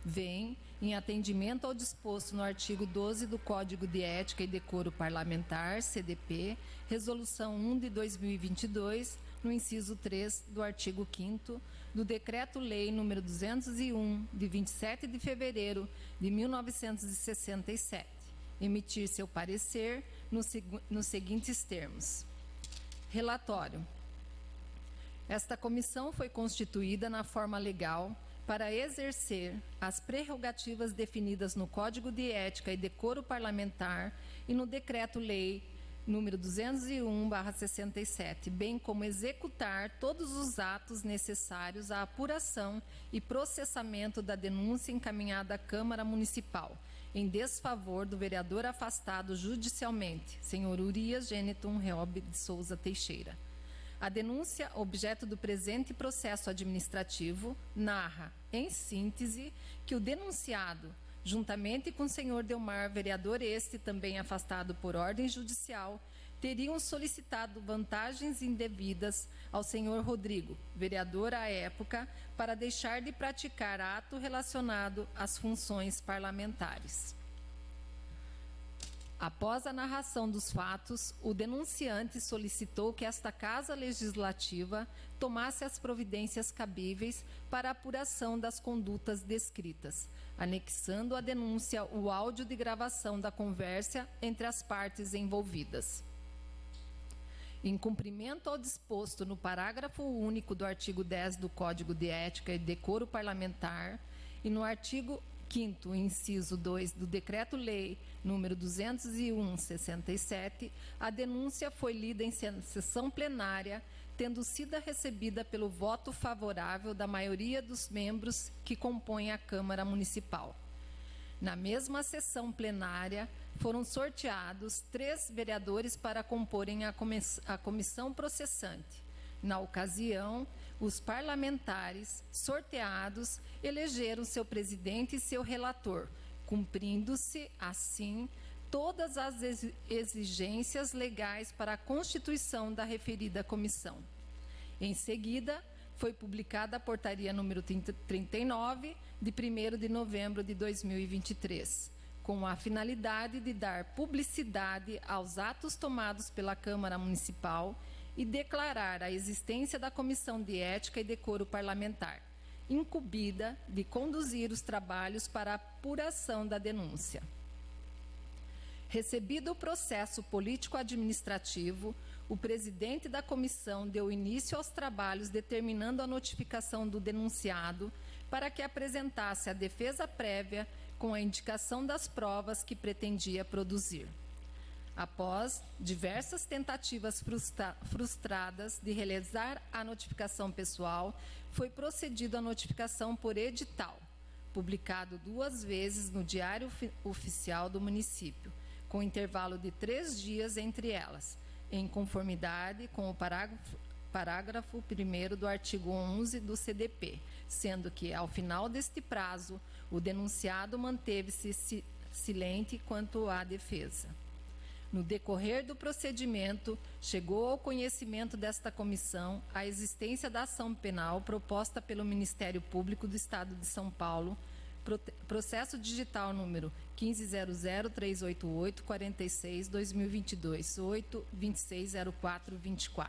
vem, em atendimento ao disposto no artigo 12 do Código de Ética e Decoro Parlamentar, CDP, Resolução 1 de 2022, no inciso 3 do artigo 5º do Decreto-Lei nº 201, de 27 de fevereiro de 1967, emitir seu parecer nos seguintes termos. Relatório. Esta comissão foi constituída na forma legal para exercer as prerrogativas definidas no Código de Ética e Decoro Parlamentar e no Decreto-Lei número 201/67, bem como executar todos os atos necessários à apuração e processamento da denúncia encaminhada à Câmara Municipal, em desfavor do vereador afastado judicialmente, senhor Urias Geniton Reob de Souza Teixeira. A denúncia, objeto do presente processo administrativo, narra, em síntese, que o denunciado, juntamente com o senhor Delmar, vereador este também afastado por ordem judicial, teriam solicitado vantagens indevidas ao senhor Rodrigo, vereador à época, para deixar de praticar ato relacionado às funções parlamentares. Após a narração dos fatos, o denunciante solicitou que esta Casa Legislativa tomasse as providências cabíveis para a apuração das condutas descritas, anexando à denúncia o áudio de gravação da conversa entre as partes envolvidas. Em cumprimento ao disposto no parágrafo único do artigo 10 do Código de Ética e Decoro Parlamentar e no artigo 5º, inciso 2 do Decreto-Lei número 201/67, a denúncia foi lida em sessão plenária, tendo sido recebida pelo voto favorável da maioria dos membros que compõem a Câmara Municipal. Na mesma sessão plenária, foram sorteados 3 vereadores para comporem a comissão processante. Na ocasião, os parlamentares sorteados elegeram seu presidente e seu relator, cumprindo-se, assim, todas as exigências legais para a constituição da referida comissão. Em seguida, foi publicada a portaria número 39, de 1º de novembro de 2023, com a finalidade de dar publicidade aos atos tomados pela Câmara Municipal e declarar a existência da Comissão de Ética e Decoro Parlamentar, incumbida de conduzir os trabalhos para a apuração da denúncia. Recebido o processo político-administrativo, o presidente da comissão deu início aos trabalhos determinando a notificação do denunciado para que apresentasse a defesa prévia com a indicação das provas que pretendia produzir. Após diversas tentativas frustradas de realizar a notificação pessoal, foi procedido à notificação por edital, publicado 2 vezes no Diário Oficial do município, com intervalo de 3 dias entre elas, em conformidade com o parágrafo 1º do artigo 11 do CDP, sendo que, ao final deste prazo, o denunciado manteve-se silente quanto à defesa. No decorrer do procedimento, chegou ao conhecimento desta comissão a existência da ação penal proposta pelo Ministério Público do Estado de São Paulo, processo digital número 1500388462 8260424,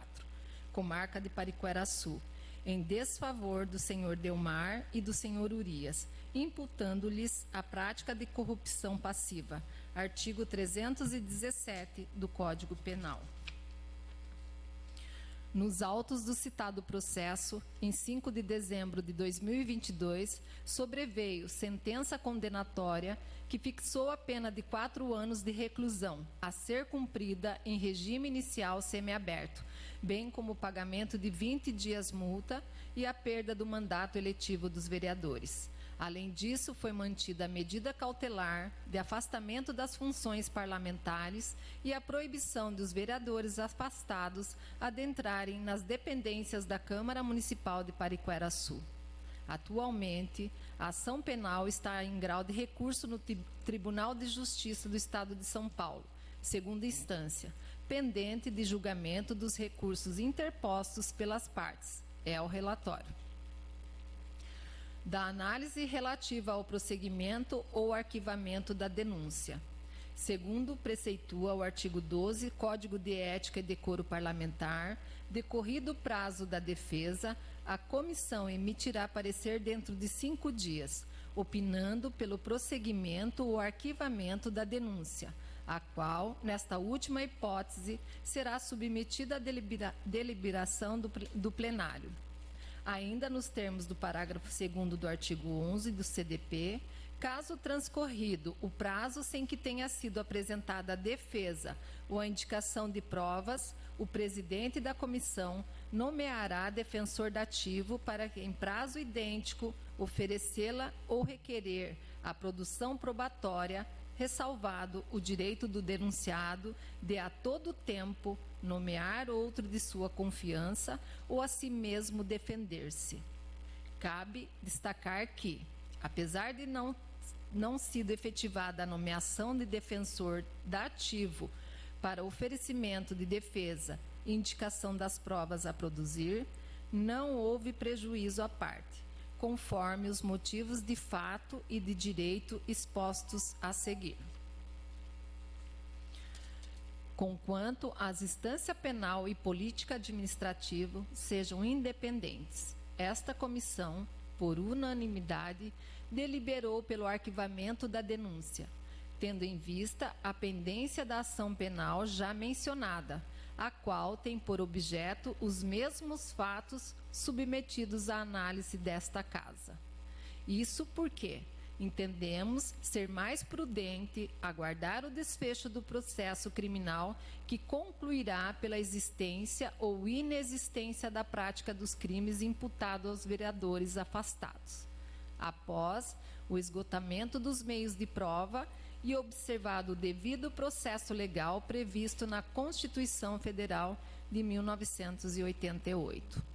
comarca de Pariquera-Sul, em desfavor do senhor Delmar e do senhor Urias, imputando-lhes a prática de corrupção passiva, artigo 317 do Código Penal. Nos autos do citado processo, em 5 de dezembro de 2022, sobreveio sentença condenatória que fixou a pena de 4 anos de reclusão, a ser cumprida em regime inicial semiaberto, bem como o pagamento de 20 dias multa e a perda do mandato eletivo dos vereadores. Além disso, foi mantida a medida cautelar de afastamento das funções parlamentares e a proibição dos vereadores afastados adentrarem nas dependências da Câmara Municipal de Pariquera-Sul. Atualmente, a ação penal está em grau de recurso no Tribunal de Justiça do Estado de São Paulo, segunda instância, pendente de julgamento dos recursos interpostos pelas partes. É o relatório da análise relativa ao prosseguimento ou arquivamento da denúncia. Segundo preceitua o artigo 12, Código de Ética e Decoro Parlamentar, decorrido o prazo da defesa, a comissão emitirá parecer dentro de 5 dias, opinando pelo prosseguimento ou arquivamento da denúncia, a qual, nesta última hipótese, será submetida à deliberação do plenário. Ainda nos termos do parágrafo 2º do artigo 11 do CDP, caso transcorrido o prazo sem que tenha sido apresentada a defesa ou a indicação de provas, o presidente da comissão nomeará defensor dativo para, em prazo idêntico, oferecê-la ou requerer a produção probatória, ressalvado o direito do denunciado de, a todo tempo, nomear outro de sua confiança ou a si mesmo defender-se. Cabe destacar que, apesar de não sido efetivada a nomeação de defensor dativo para oferecimento de defesa e indicação das provas a produzir, não houve prejuízo à parte, conforme os motivos de fato e de direito expostos a seguir. Conquanto as instância penal e política administrativa sejam independentes, esta comissão, por unanimidade, deliberou pelo arquivamento da denúncia, tendo em vista a pendência da ação penal já mencionada, a qual tem por objeto os mesmos fatos submetidos à análise desta Casa. Isso porque entendemos ser mais prudente aguardar o desfecho do processo criminal que concluirá pela existência ou inexistência da prática dos crimes imputados aos vereadores afastados, após o esgotamento dos meios de prova e observado o devido processo legal previsto na Constituição Federal de 1988.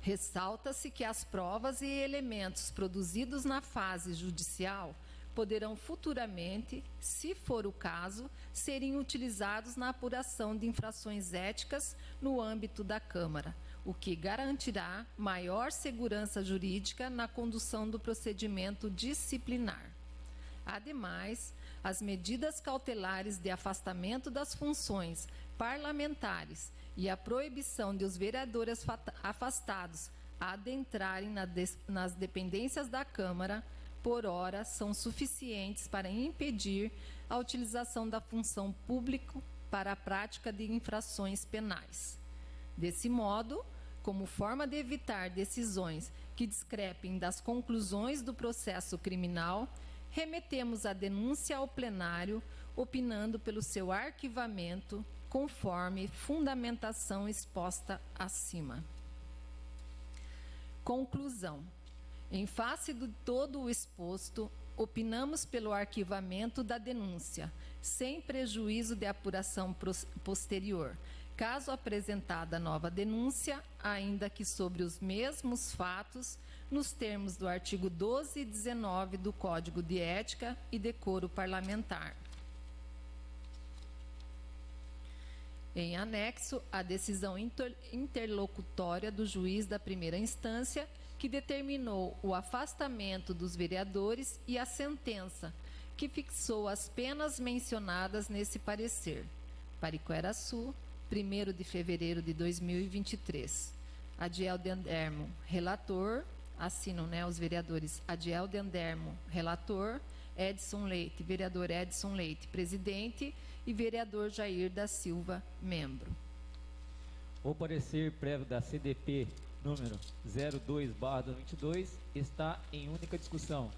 Ressalta-se que as provas e elementos produzidos na fase judicial poderão futuramente, se for o caso, serem utilizados na apuração de infrações éticas no âmbito da Câmara, o que garantirá maior segurança jurídica na condução do procedimento disciplinar. Ademais, as medidas cautelares de afastamento das funções parlamentares e a proibição de os vereadores afastados adentrarem nas dependências da Câmara, por hora, são suficientes para impedir a utilização da função pública para a prática de infrações penais. Desse modo, como forma de evitar decisões que discrepem das conclusões do processo criminal, remetemos a denúncia ao plenário, opinando pelo seu arquivamento, conforme fundamentação exposta acima. Conclusão. Em face de todo o exposto, opinamos pelo arquivamento da denúncia, sem prejuízo de apuração posterior, caso apresentada nova denúncia, ainda que sobre os mesmos fatos, nos termos do artigo 12 e 19 do Código de Ética e Decoro Parlamentar. Em anexo, a decisão interlocutória do juiz da primeira instância, que determinou o afastamento dos vereadores, e a sentença, que fixou as penas mencionadas nesse parecer. Pariquera-Sul, 1º de fevereiro de 2023. Adiel Dendermo, relator. assinam, né, os vereadores Adiel de Andermo, relator, Edson Leite, vereador Edson Leite, presidente, e vereador Jair da Silva, membro. O parecer prévio da CDP número 02/2022 está em única discussão.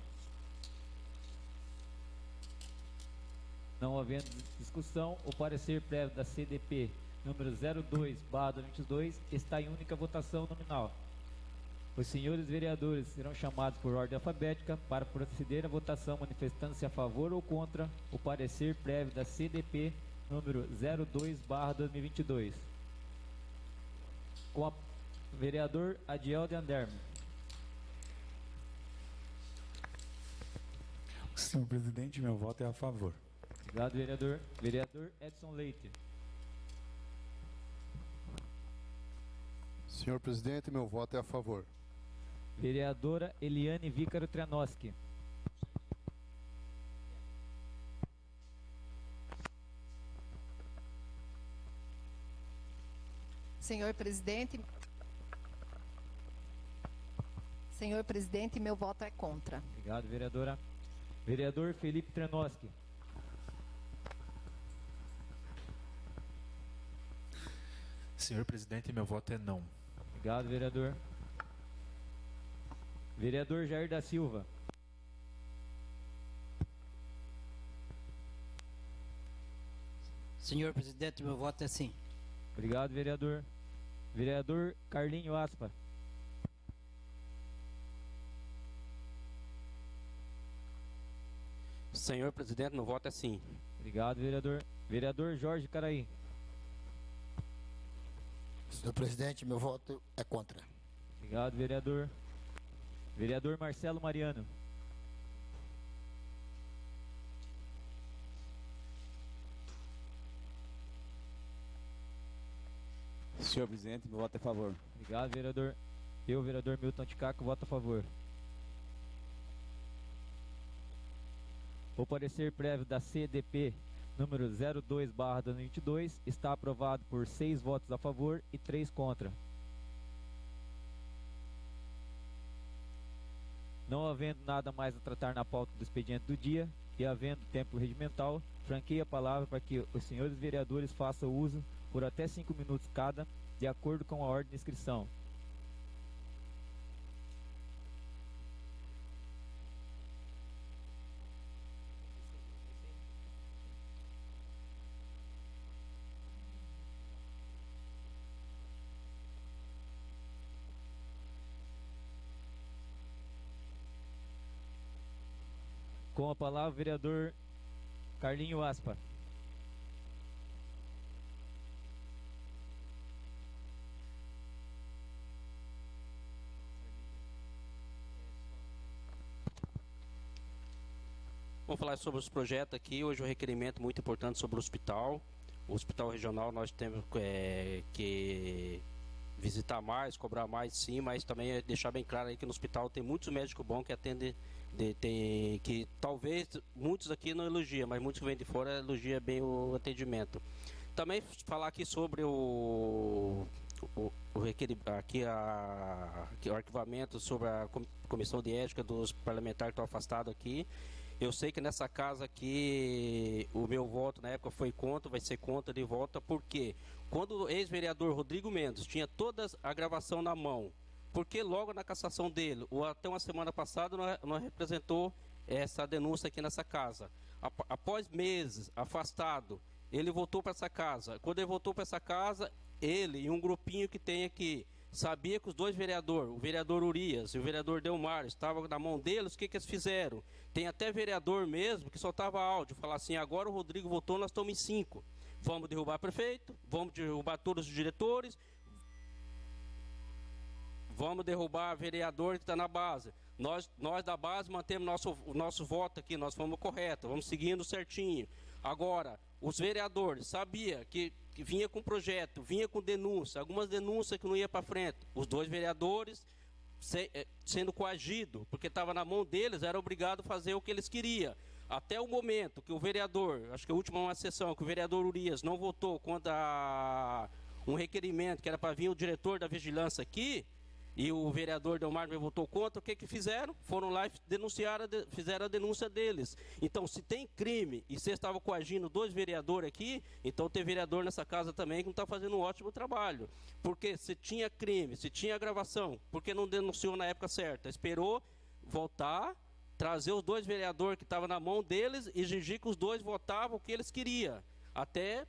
Não havendo discussão, o parecer prévio da CDP número 02/2022 está em única votação nominal. Os senhores vereadores serão chamados por ordem alfabética para proceder à votação, manifestando-se a favor ou contra o parecer prévio da CDP número 02/2022. Com o vereador Adiel de Andermo. Senhor presidente, meu voto é a favor. Obrigado, vereador. Vereador Edson Leite. Senhor presidente, meu voto é a favor. Vereadora Eliane Vícaro Trianoski. Senhor presidente, meu voto é contra. Obrigado, vereadora. Vereador Felipe Trianoski. Senhor presidente, meu voto é não. Obrigado, vereador. Vereador Jair da Silva. Senhor presidente, meu voto é sim. Obrigado, vereador. Vereador Carlinho Aspa. Senhor presidente, meu voto é sim. Obrigado, vereador. Vereador Jorge Caraí. Senhor presidente, meu voto é contra. Obrigado, vereador. Vereador Marcelo Mariano. Senhor presidente, meu voto é a favor. Obrigado, vereador. Eu, vereador Milton Ticaco, voto a favor. O parecer prévio da CDP número 02/2022 está aprovado por 6 votos a favor e 3 contra. Não havendo nada mais a tratar na pauta do expediente do dia e havendo tempo regimental, franqueio a palavra para que os senhores vereadores façam uso por até 5 minutos cada, de acordo com a ordem de inscrição. Com a palavra, o vereador Carlinho Aspa. Vamos falar sobre os projetos aqui. Hoje um requerimento muito importante sobre o hospital. O hospital regional nós temos que visitar mais, cobrar mais sim, mas também é deixar bem claro aí que no hospital tem muitos médicos bons que atendem, que talvez muitos aqui não elogiam, mas muitos que vêm de fora elogiam bem o atendimento. Também falar aqui sobre o arquivamento sobre a comissão de ética dos parlamentares que estão afastados aqui. Eu sei que nessa casa aqui o meu voto na época foi contra, vai ser contra de volta, porque quando o ex-vereador Rodrigo Mendes tinha toda a gravação na mão, porque logo na cassação dele, ou até uma semana passada, não representou essa denúncia aqui nessa casa. Após meses afastado, ele voltou para essa casa. Quando ele voltou para essa casa, ele e um grupinho que tem aqui, sabia que os dois vereadores, o vereador Urias e o vereador Delmar, estavam na mão deles. O que eles fizeram? Tem até vereador mesmo que soltava áudio, falar assim: agora o Rodrigo votou, nós estamos em 5. Vamos derrubar prefeito, vamos derrubar todos os diretores, vamos derrubar vereador que está na base. Nós da base mantemos o nosso voto aqui, nós fomos corretos, vamos seguindo certinho. Agora, os vereadores sabiam que vinha com projeto, vinha com denúncia, algumas denúncias que não ia para frente. Os dois vereadores sendo coagidos, porque estava na mão deles, era obrigado a fazer o que eles queriam. Até o momento que o vereador, acho que a última sessão, que o vereador Urias não votou contra um requerimento que era para vir o diretor da vigilância aqui, e o vereador Delmar me votou contra, o que que fizeram? Foram lá e fizeram a denúncia deles. Então, se tem crime e vocês estavam coagindo 2 vereadores aqui, então tem vereador nessa casa também que não está fazendo um ótimo trabalho. Porque se tinha crime, se tinha gravação, por que não denunciou na época certa? Esperou voltar, trazer os 2 vereadores que estavam na mão deles e exigir que os 2 votavam o que eles queriam. Até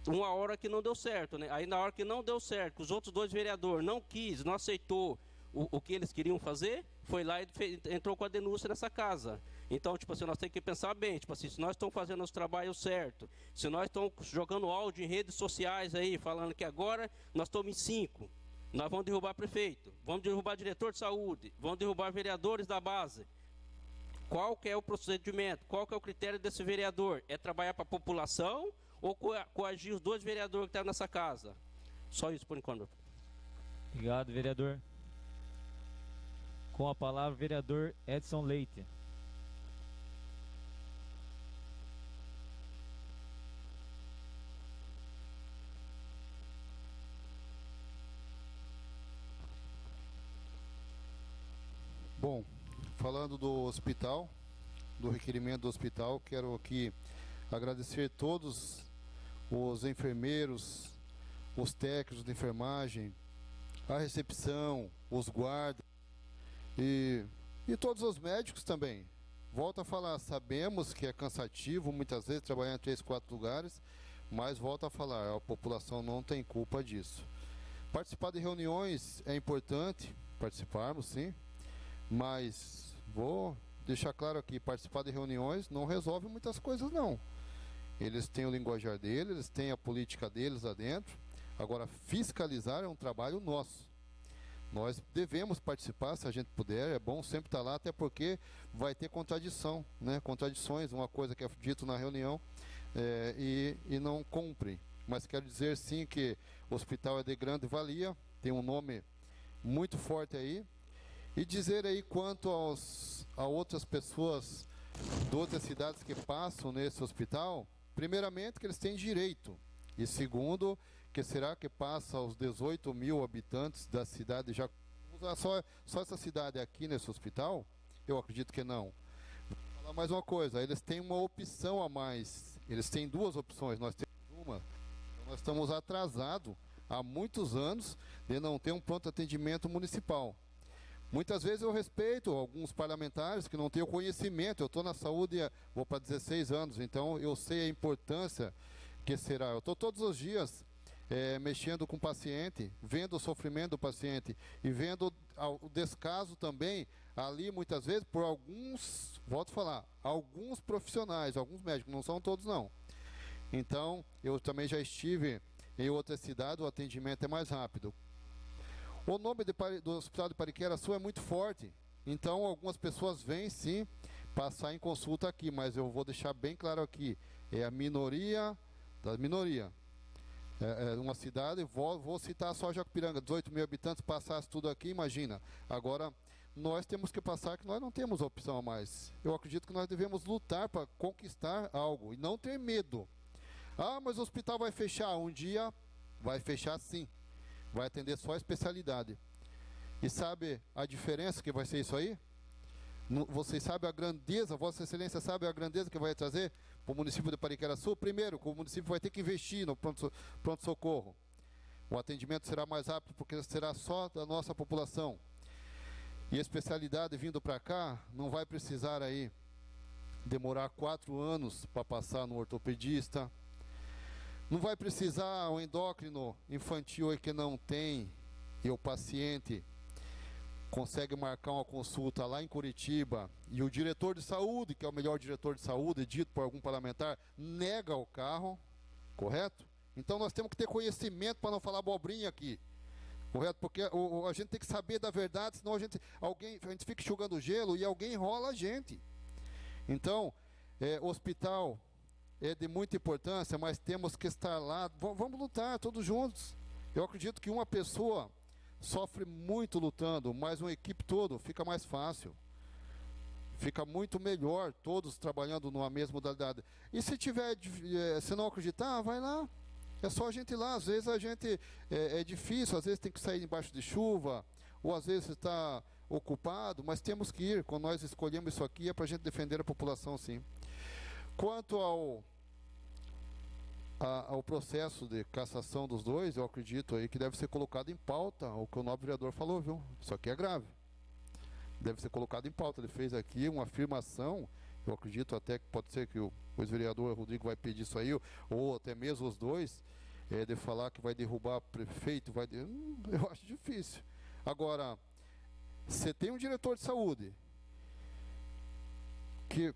uma hora que não deu certo, né? Aí na hora que não deu certo, que os outros 2 vereadores não quis, não aceitou o que eles queriam fazer, foi lá e entrou com a denúncia nessa casa. Então, tipo assim, nós temos que pensar bem, tipo assim, se nós estamos fazendo os trabalhos certos, se nós estamos jogando áudio em redes sociais aí, falando que agora nós estamos em 5, nós vamos derrubar prefeito, vamos derrubar diretor de saúde, vamos derrubar vereadores da base. Qual que é o procedimento? Qual que é o critério desse vereador? É trabalhar para a população ou coagir os 2 vereadores que estavam nessa casa? Só isso por enquanto. Obrigado, vereador. Com a palavra, o vereador Edson Leite. Bom, falando do hospital, do requerimento do hospital, quero aqui agradecer todos os enfermeiros, os técnicos de enfermagem, a recepção, os guardas e todos os médicos também. Volto a falar, sabemos que é cansativo muitas vezes trabalhar em 3, 4 lugares, mas volto a falar, a população não tem culpa disso. Participar de reuniões é importante, participarmos sim, mas vou deixar claro aqui, participar de reuniões não resolve muitas coisas não. Eles têm o linguajar deles, eles têm a política deles lá dentro. Agora, fiscalizar é um trabalho nosso. Nós devemos participar, se a gente puder, é bom sempre estar lá, até porque vai ter contradição, né? Contradições, uma coisa que é dito na reunião e não cumpre. Mas quero dizer sim que o hospital é de grande valia, tem um nome muito forte aí. E dizer aí quanto a outras pessoas de outras cidades que passam nesse hospital, primeiramente que eles têm direito, e segundo, que será que passa aos 18 mil habitantes da cidade, já usar só essa cidade aqui nesse hospital? Eu acredito que não. Vou falar mais uma coisa, eles têm uma opção a mais, eles têm 2 opções, nós temos uma, então nós estamos atrasados há muitos anos de não ter um pronto atendimento municipal. Muitas vezes eu respeito alguns parlamentares que não têm o conhecimento. Eu estou na saúde, vou para 16 anos, então eu sei a importância que será. Eu estou todos os dias mexendo com o paciente, vendo o sofrimento do paciente e vendo o descaso também ali, muitas vezes, por alguns, volto a falar, alguns profissionais, alguns médicos, não são todos não. Então, eu também já estive em outra cidade, o atendimento é mais rápido. O nome do Hospital de Pariquera-Sul é muito forte, então algumas pessoas vêm sim passar em consulta aqui, mas eu vou deixar bem claro aqui, é a minoria da minoria. É uma cidade, vou citar só Jacupiranga, 18 mil habitantes, passasse tudo aqui, imagina. Agora, nós temos que passar que nós não temos opção a mais. Eu acredito que nós devemos lutar para conquistar algo e não ter medo. Ah, mas o hospital vai fechar, um dia vai fechar sim. Vai atender só a especialidade. E sabe a diferença que vai ser isso aí? Vocês sabem a grandeza, Vossa Excelência sabe a grandeza que vai trazer para o município de Pariquera-Sul? Primeiro, que o município vai ter que investir no pronto-socorro. O atendimento será mais rápido porque será só da nossa população. E a especialidade vindo para cá, não vai precisar aí demorar 4 anos para passar no ortopedista. Não vai precisar o endócrino infantil aí que não tem e o paciente consegue marcar uma consulta lá em Curitiba e o diretor de saúde, que é o melhor diretor de saúde, dito por algum parlamentar, nega o carro, correto? Então nós temos que ter conhecimento para não falar abobrinha aqui, correto? Porque a gente tem que saber da verdade, senão a gente fica enxugando gelo e alguém enrola a gente. Então, hospital é de muita importância, mas temos que estar lá, vamos lutar todos juntos. Eu acredito que uma pessoa sofre muito lutando, mas uma equipe toda fica mais fácil. Fica muito melhor, todos trabalhando numa mesma modalidade. E se se não acreditar, vai lá. É só a gente ir lá, às vezes a gente é difícil, às vezes tem que sair embaixo de chuva, ou às vezes está ocupado, mas temos que ir. Quando nós escolhemos isso aqui, é para a gente defender a população, sim. Quanto ao processo de cassação dos dois, eu acredito aí que deve ser colocado em pauta o que o nobre vereador falou, viu? Isso aqui é grave. Deve ser colocado em pauta. Ele fez aqui uma afirmação, eu acredito até que pode ser que o ex-vereador Rodrigo vai pedir isso aí, ou até mesmo os dois, de falar que vai derrubar prefeito, eu acho difícil. Agora, você tem um diretor de saúde que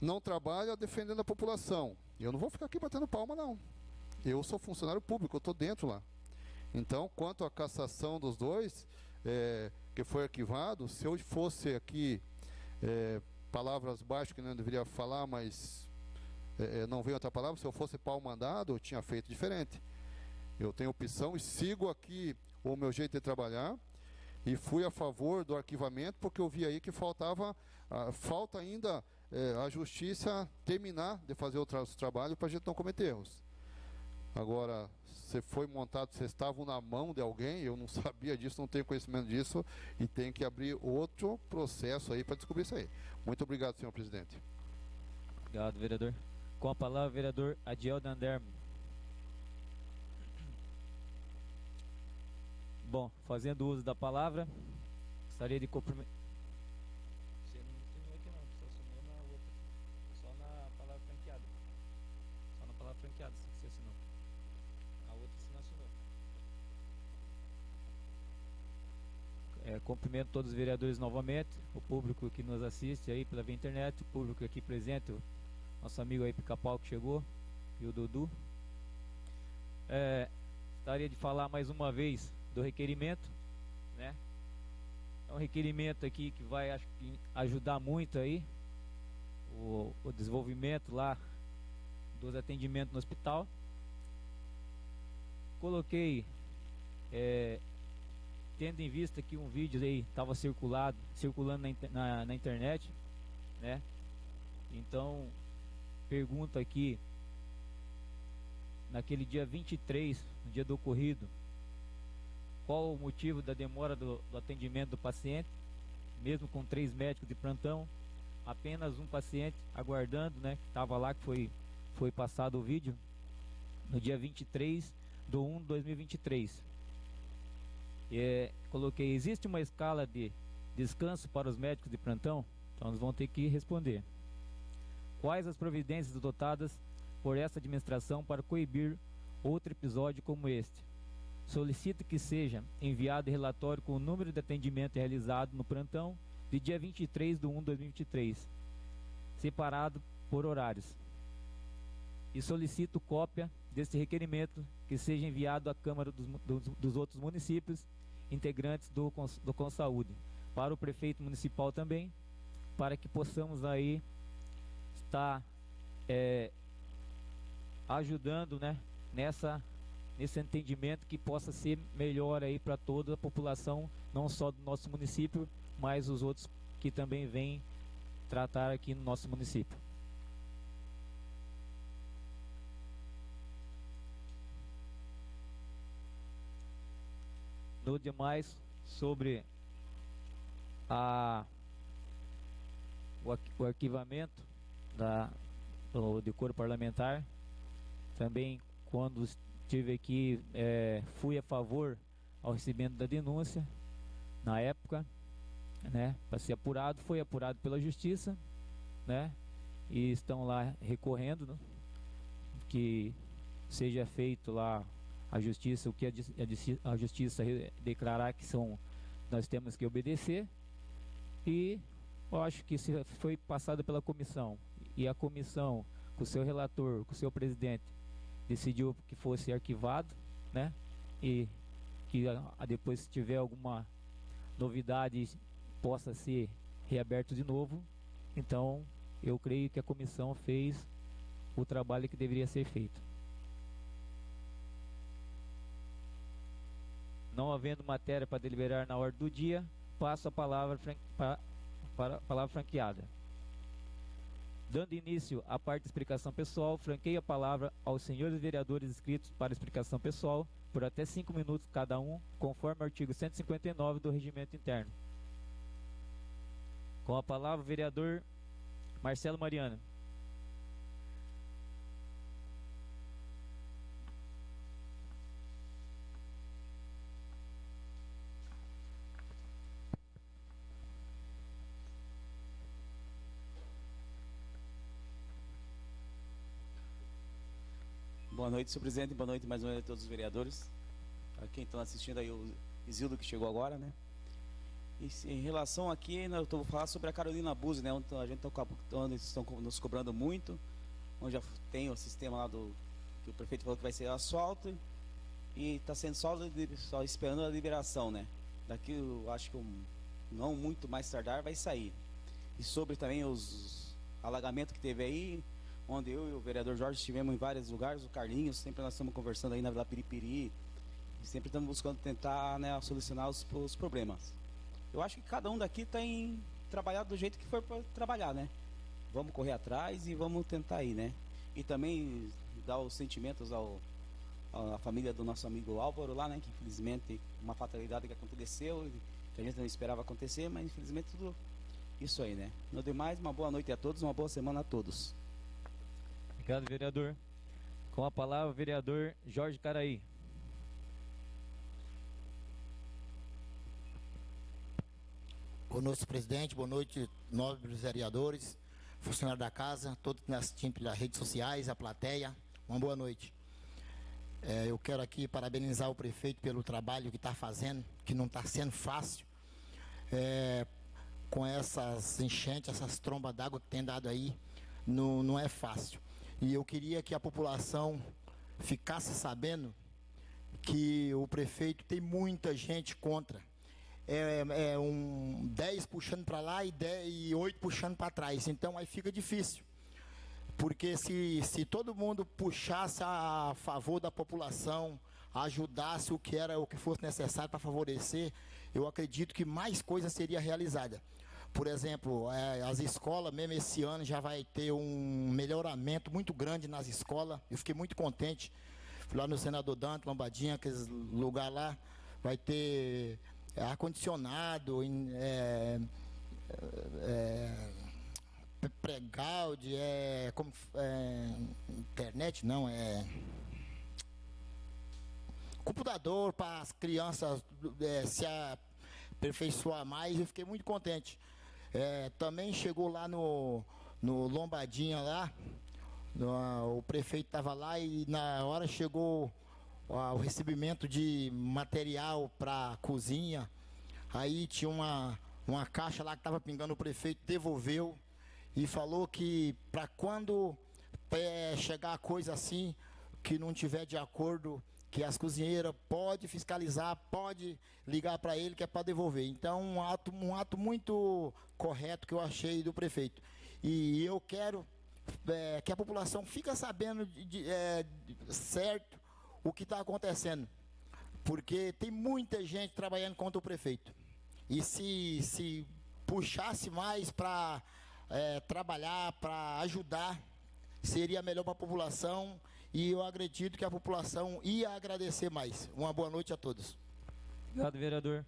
não trabalha defendendo a população. Eu não vou ficar aqui batendo palma, não. Eu sou funcionário público, eu estou dentro lá. Então, quanto à cassação dos dois, que foi arquivado, se eu fosse aqui, palavras baixas que não deveria falar, mas não veio outra palavra, se eu fosse pau mandado, eu tinha feito diferente. Eu tenho opção e sigo aqui o meu jeito de trabalhar, e fui a favor do arquivamento, porque eu vi aí que falta ainda a justiça terminar de fazer o trabalho para a gente não cometer erros. Agora, se foi montado, vocês estavam na mão de alguém, eu não sabia disso, não tenho conhecimento disso, e tem que abrir outro processo aí para descobrir isso aí. Muito obrigado, senhor presidente. Obrigado, vereador. Com a palavra, vereador Adiel Dandermo. Bom, fazendo uso da palavra, gostaria de cumprimentar. Você não assinou aqui não, você assinou na outra. Só na palavra franqueada. Só na palavra franqueada você assinou. A outra você não assinou. Cumprimento todos os vereadores novamente, o público que nos assiste aí pela via internet, o público aqui presente, o nosso amigo aí Pica-Pau que chegou, e o Dudu. Gostaria de falar mais uma vez do requerimento, né? É um requerimento aqui que vai, acho que, ajudar muito aí o desenvolvimento lá dos atendimentos no hospital. Coloquei, tendo em vista que um vídeo aí estava circulando na internet, né? Então, pergunto aqui, naquele dia 23, no dia do ocorrido, qual o motivo da demora do atendimento do paciente, mesmo com 3 médicos de plantão, apenas um paciente aguardando, né, que estava lá, que foi passado o vídeo, no dia 23/1/2023. Coloquei, existe uma escala de descanso para os médicos de plantão? Então eles vão ter que responder. Quais as providências adotadas por essa administração para coibir outro episódio como este? Solicito que seja enviado relatório com o número de atendimento realizado no plantão de dia 23/1/2023, separado por horários. E solicito cópia desse requerimento que seja enviado à Câmara dos outros municípios integrantes do Consaúde, para o prefeito municipal também, para que possamos aí estar ajudando, né, nesse entendimento que possa ser melhor aí para toda a população, não só do nosso município, mas os outros que também vêm tratar aqui no nosso município. No demais, sobre o arquivamento do decoro parlamentar, também quando estive aqui, fui a favor ao recebimento da denúncia, na época, né, para ser apurado, foi apurado pela justiça, né, e estão lá recorrendo, né, que seja feito lá a justiça, o que a justiça declarar que nós temos que obedecer, e eu acho que se foi passado pela comissão, e a comissão, com o seu relator, com o seu presidente, decidiu que fosse arquivado, né, e que depois, se tiver alguma novidade, possa ser reaberto de novo. Então, eu creio que a comissão fez o trabalho que deveria ser feito. Não havendo matéria para deliberar na ordem do dia, passo a palavra para a palavra franqueada. Dando início à parte de explicação pessoal, franqueio a palavra aos senhores vereadores inscritos para explicação pessoal, por até 5 minutos cada um, conforme o artigo 159 do Regimento Interno. Com a palavra, o vereador Marcelo Mariano. Boa noite, senhor presidente. Boa noite mais uma vez a todos os vereadores. A quem estão assistindo aí, o Isildo que chegou agora, né? E em relação aqui, eu vou falar sobre a Carolina Buzzi, né? Onde a gente onde estão nos cobrando muito, onde já tem o sistema lá que o prefeito falou que vai ser asfalto e está sendo só esperando a liberação, né? Daqui eu acho que não muito mais tardar vai sair. E sobre também os alagamentos que teve aí, onde eu e o vereador Jorge estivemos em vários lugares, o Carlinhos, sempre nós estamos conversando aí na Vila Piripiri, e sempre estamos buscando tentar, né, solucionar os problemas. Eu acho que cada um daqui tem trabalhado do jeito que for para trabalhar, né? Vamos correr atrás e vamos tentar aí, né? E também dar os sentimentos à família do nosso amigo Álvaro lá, né? Que infelizmente uma fatalidade que aconteceu, que a gente não esperava acontecer, mas infelizmente tudo isso aí, né? No demais, uma boa noite a todos, uma boa semana a todos. Obrigado, vereador. Com a palavra, o vereador Jorge Caraí. Boa noite, presidente. Boa noite, nobres vereadores, funcionários da casa, todos que nos assistem pelas redes sociais, a plateia. Uma boa noite. Eu quero aqui parabenizar o prefeito pelo trabalho que está fazendo, que não está sendo fácil. Com essas enchentes, essas trombas d'água que tem dado aí, não é fácil. E eu queria que a população ficasse sabendo que o prefeito tem muita gente contra. 10 puxando para lá e 8 puxando para trás. Então aí fica difícil. Porque se todo mundo puxasse a favor da população, ajudasse o que fosse necessário para favorecer, eu acredito que mais coisa seria realizada. Por exemplo, as escolas, mesmo esse ano, já vai ter um melhoramento muito grande nas escolas. Eu fiquei muito contente. Fui lá no Senador Dante, Lombadinha, aqueles lugar lá, vai ter ar-condicionado, playground, internet, não, computador para as crianças se aperfeiçoar mais. Eu fiquei muito contente. Também chegou lá no Lombadinha lá, o prefeito estava lá e na hora chegou o recebimento de material para cozinha. Aí tinha uma caixa lá que estava pingando, o prefeito devolveu e falou que para quando chegar coisa assim, que não tiver de acordo, que as cozinheiras podem fiscalizar, pode ligar para ele que é para devolver. Então, um ato muito correto que eu achei do prefeito. E eu quero que a população fique sabendo certo o que está acontecendo, porque tem muita gente trabalhando contra o prefeito. E se puxasse mais para trabalhar, para ajudar, seria melhor para a população. E eu acredito que a população ia agradecer mais. Uma boa noite a todos. Obrigado, vereador.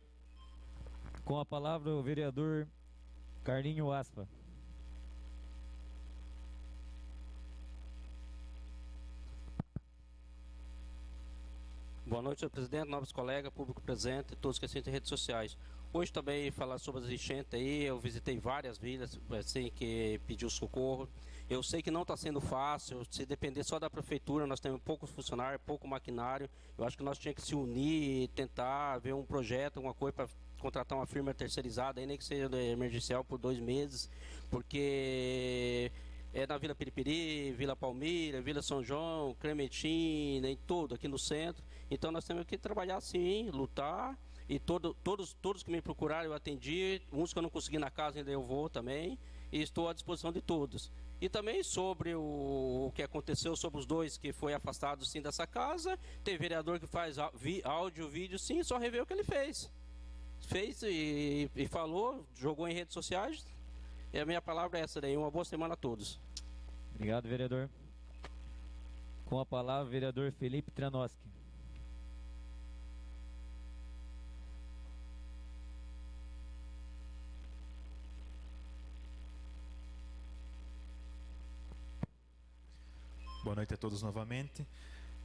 Com a palavra, o vereador Carlinho Aspa. Boa noite, senhor presidente, nobres colegas, público presente e todos que assistem redes sociais. Hoje também falar sobre as enchentes aí, eu visitei várias vilas, assim, que pediu socorro. Eu sei que não está sendo fácil, se depender só da prefeitura, nós temos poucos funcionários, pouco maquinário. Eu acho que nós tínhamos que se unir e tentar ver um projeto, alguma coisa para contratar uma firma terceirizada, aí nem que seja emergencial por 2 meses, porque na Vila Piripiri, Vila Palmira, Vila São João, Clementina, em tudo, aqui no centro. Então nós temos que trabalhar assim, lutar. E todos que me procuraram eu atendi, uns que eu não consegui na casa ainda eu vou também, e estou à disposição de todos. E também sobre o que aconteceu, sobre os 2 que foi afastado sim dessa casa, tem vereador que faz áudio, vídeo, sim, só rever o que ele fez. Fez e falou, jogou em redes sociais, e a minha palavra é essa daí, uma boa semana a todos. Obrigado, vereador. Com a palavra, o vereador Felipe Tranoski. Boa noite a todos novamente.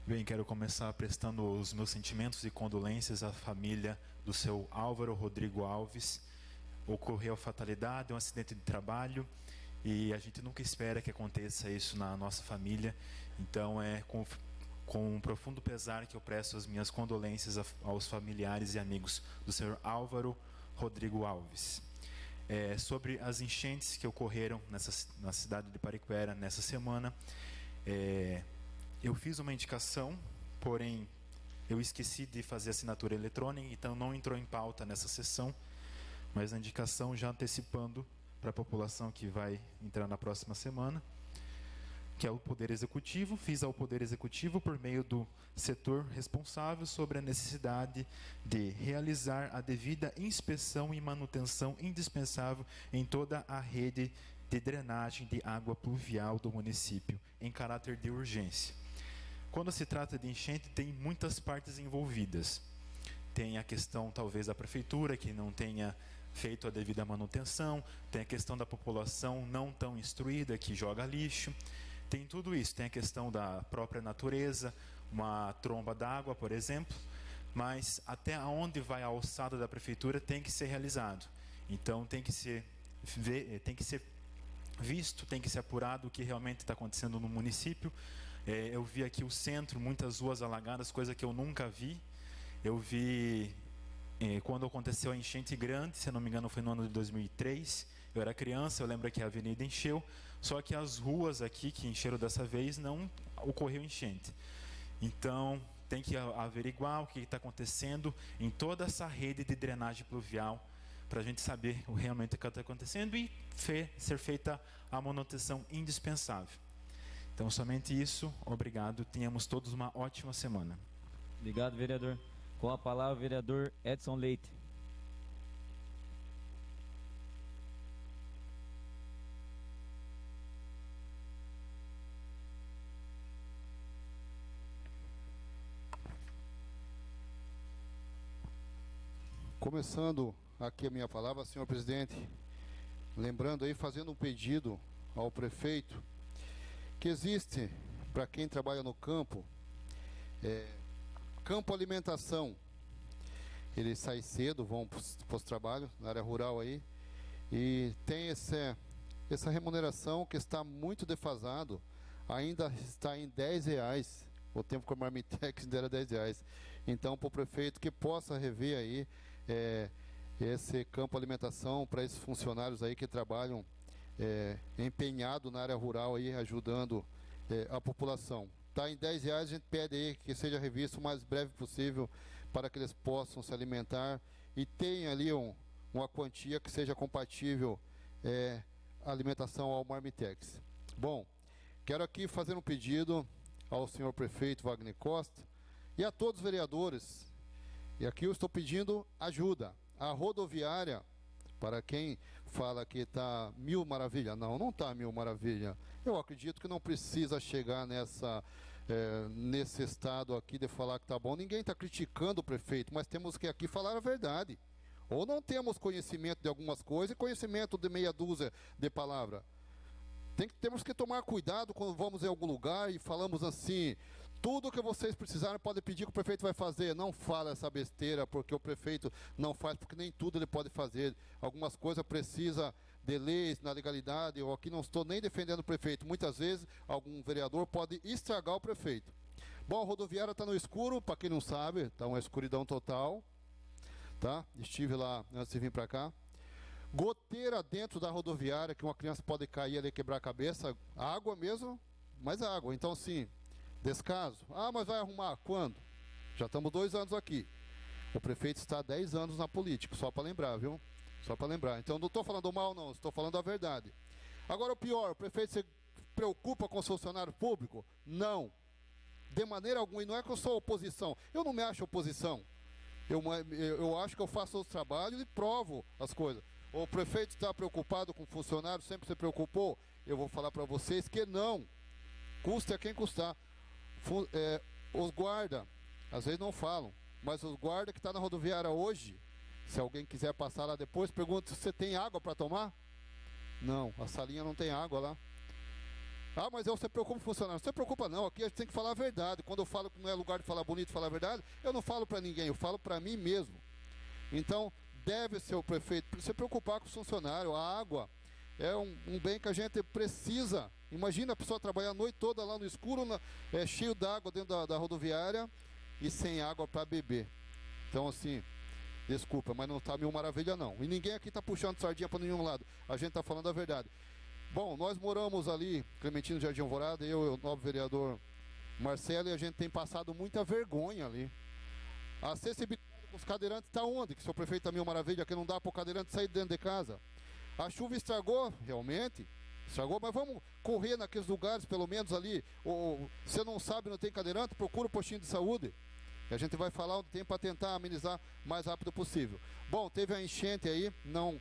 Bem, quero começar prestando os meus sentimentos e condolências à família do seu Álvaro Rodrigo Alves. Ocorreu a fatalidade, um acidente de trabalho, e a gente nunca espera que aconteça isso na nossa família. Então é com um profundo pesar que eu presto as minhas condolências aos familiares e amigos do senhor Álvaro Rodrigo Alves. Sobre as enchentes que ocorreram na cidade de Pariquera nessa semana, eu fiz uma indicação, porém eu esqueci de fazer assinatura eletrônica, então não entrou em pauta nessa sessão, mas a indicação já antecipando para a população que vai entrar na próxima semana, que é o Poder Executivo. Fiz ao Poder Executivo, por meio do setor responsável, sobre a necessidade de realizar a devida inspeção e manutenção indispensável em toda a rede de drenagem de água pluvial do município, em caráter de urgência. Quando se trata de enchente, tem muitas partes envolvidas. Tem a questão, talvez, da prefeitura, que não tenha feito a devida manutenção, tem a questão da população não tão instruída, que joga lixo. Tem tudo isso, tem a questão da própria natureza, uma tromba d'água, por exemplo, mas até onde vai a alçada da prefeitura tem que ser realizado. Então tem que ser visto, tem que ser apurado o que realmente está acontecendo no município. Eu vi aqui o centro, muitas ruas alagadas, coisa que eu nunca vi. Eu vi quando aconteceu a enchente grande, se não me engano foi no ano de 2003, eu era criança, eu lembro que a avenida encheu, só que as ruas aqui que encheram dessa vez não ocorreu enchente. Então tem que averiguar o que está acontecendo em toda essa rede de drenagem pluvial, para a gente saber realmente o que está acontecendo e ser feita a manutenção indispensável. Então, somente isso. Obrigado. Tenhamos todos uma ótima semana. Obrigado, vereador. Com a palavra, o vereador Edson Leite. Começando aqui a minha palavra, senhor presidente, lembrando aí, fazendo um pedido ao prefeito, que existe, para quem trabalha no campo, campo alimentação. Eles saem cedo, vão para os trabalhos, na área rural aí, e tem essa remuneração que está muito defasado, ainda está em R$10, o tempo que a Marmitex era R$10. Então, para o prefeito que possa rever aí esse campo alimentação para esses funcionários aí que trabalham empenhado na área rural aí, ajudando a população. Está em R$10, a gente pede aí que seja revisto o mais breve possível para que eles possam se alimentar e tenha ali uma quantia que seja compatível à alimentação ao Marmitex. Bom, quero aqui fazer um pedido ao senhor prefeito Wagner Costa e a todos os vereadores. E aqui eu estou pedindo ajuda. A rodoviária, para quem fala que está mil maravilha, não está mil maravilha. Eu acredito que não precisa chegar nesse estado aqui de falar que está bom. Ninguém está criticando o prefeito, mas temos que aqui falar a verdade. Ou não temos conhecimento de algumas coisas e conhecimento de meia dúzia de palavras. Temos que tomar cuidado quando vamos em algum lugar e falamos assim: tudo que vocês precisarem podem pedir que o prefeito vai fazer. Não fala essa besteira, porque o prefeito não faz, porque nem tudo ele pode fazer. Algumas coisas precisa de leis, na legalidade. Eu aqui não estou nem defendendo o prefeito. Muitas vezes algum vereador pode estragar o prefeito. Bom, a rodoviária está no escuro, para quem não sabe, está uma escuridão total. Tá? Estive lá antes de vir para cá. Goteira dentro da rodoviária, que uma criança pode cair ali e quebrar a cabeça. Água mesmo, mas água. Então, sim, descaso. Ah, mas vai arrumar. Quando? Já estamos 2 anos aqui. O prefeito está há 10 anos na política, só para lembrar, viu? Só para lembrar. Então, não estou falando mal, não. Estou falando a verdade. Agora, o pior, o prefeito se preocupa com os funcionários públicos? Não. De maneira alguma. E não é que eu sou oposição. Eu não me acho oposição. Eu acho que eu faço os trabalhos e provo as coisas. O prefeito está preocupado com o funcionário? Sempre se preocupou? Eu vou falar para vocês que não. Custa quem custar. Os guardas, às vezes não falam, mas os guardas que estão na rodoviária hoje, se alguém quiser passar lá depois, pergunta se você tem água para tomar? Não, a salinha não tem água lá. Ah, mas você preocupa com o funcionário. Não se preocupa não, aqui a gente tem que falar a verdade. Quando eu falo que não é lugar de falar bonito e falar a verdade, eu não falo para ninguém, eu falo para mim mesmo. Então, deve ser o prefeito se preocupar com o funcionário. A água é um bem que a gente precisa. Imagina a pessoa trabalhar a noite toda lá no escuro, cheio d'água dentro da rodoviária e sem água para beber. Então, assim, desculpa, mas não está mil maravilha não. E ninguém aqui está puxando sardinha para nenhum lado. A gente está falando a verdade. Bom, nós moramos ali, Clementino Jardim Alvorada, eu e o novo vereador Marcelo, e a gente tem passado muita vergonha ali. A acessibilidade com os cadeirantes está onde? Que o seu prefeito está mil maravilha, que não dá para o cadeirante sair dentro de casa. A chuva estragou, realmente, estragou, mas vamos correr naqueles lugares, pelo menos ali. Ou, você não sabe, não tem cadeirante, procura o postinho de saúde. E a gente vai falar onde tem para tentar amenizar o mais rápido possível. Bom, teve a enchente aí, não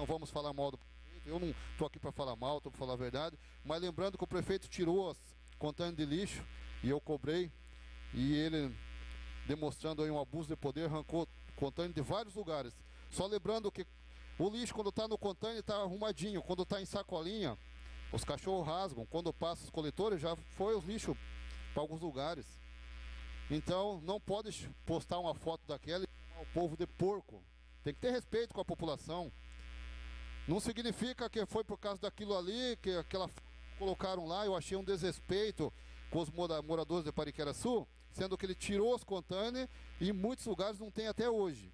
vamos falar mal do prefeito. Eu não estou aqui para falar mal, estou para falar a verdade. Mas lembrando que o prefeito tirou as contêineres de lixo e eu cobrei. E ele, demonstrando aí um abuso de poder, arrancou contêiner de vários lugares. Só lembrando que o lixo, quando está no contêiner, está arrumadinho. Quando está em sacolinha, os cachorros rasgam. Quando passa os coletores, já foi os lixos para alguns lugares. Então, não pode postar uma foto daquela e chamar o povo de porco. Tem que ter respeito com a população. Não significa que foi por causa daquilo ali, que aquela foto colocaram lá, eu achei um desrespeito com os moradores de Pariquera-Sul, sendo que ele tirou os contêineres e em muitos lugares não tem até hoje.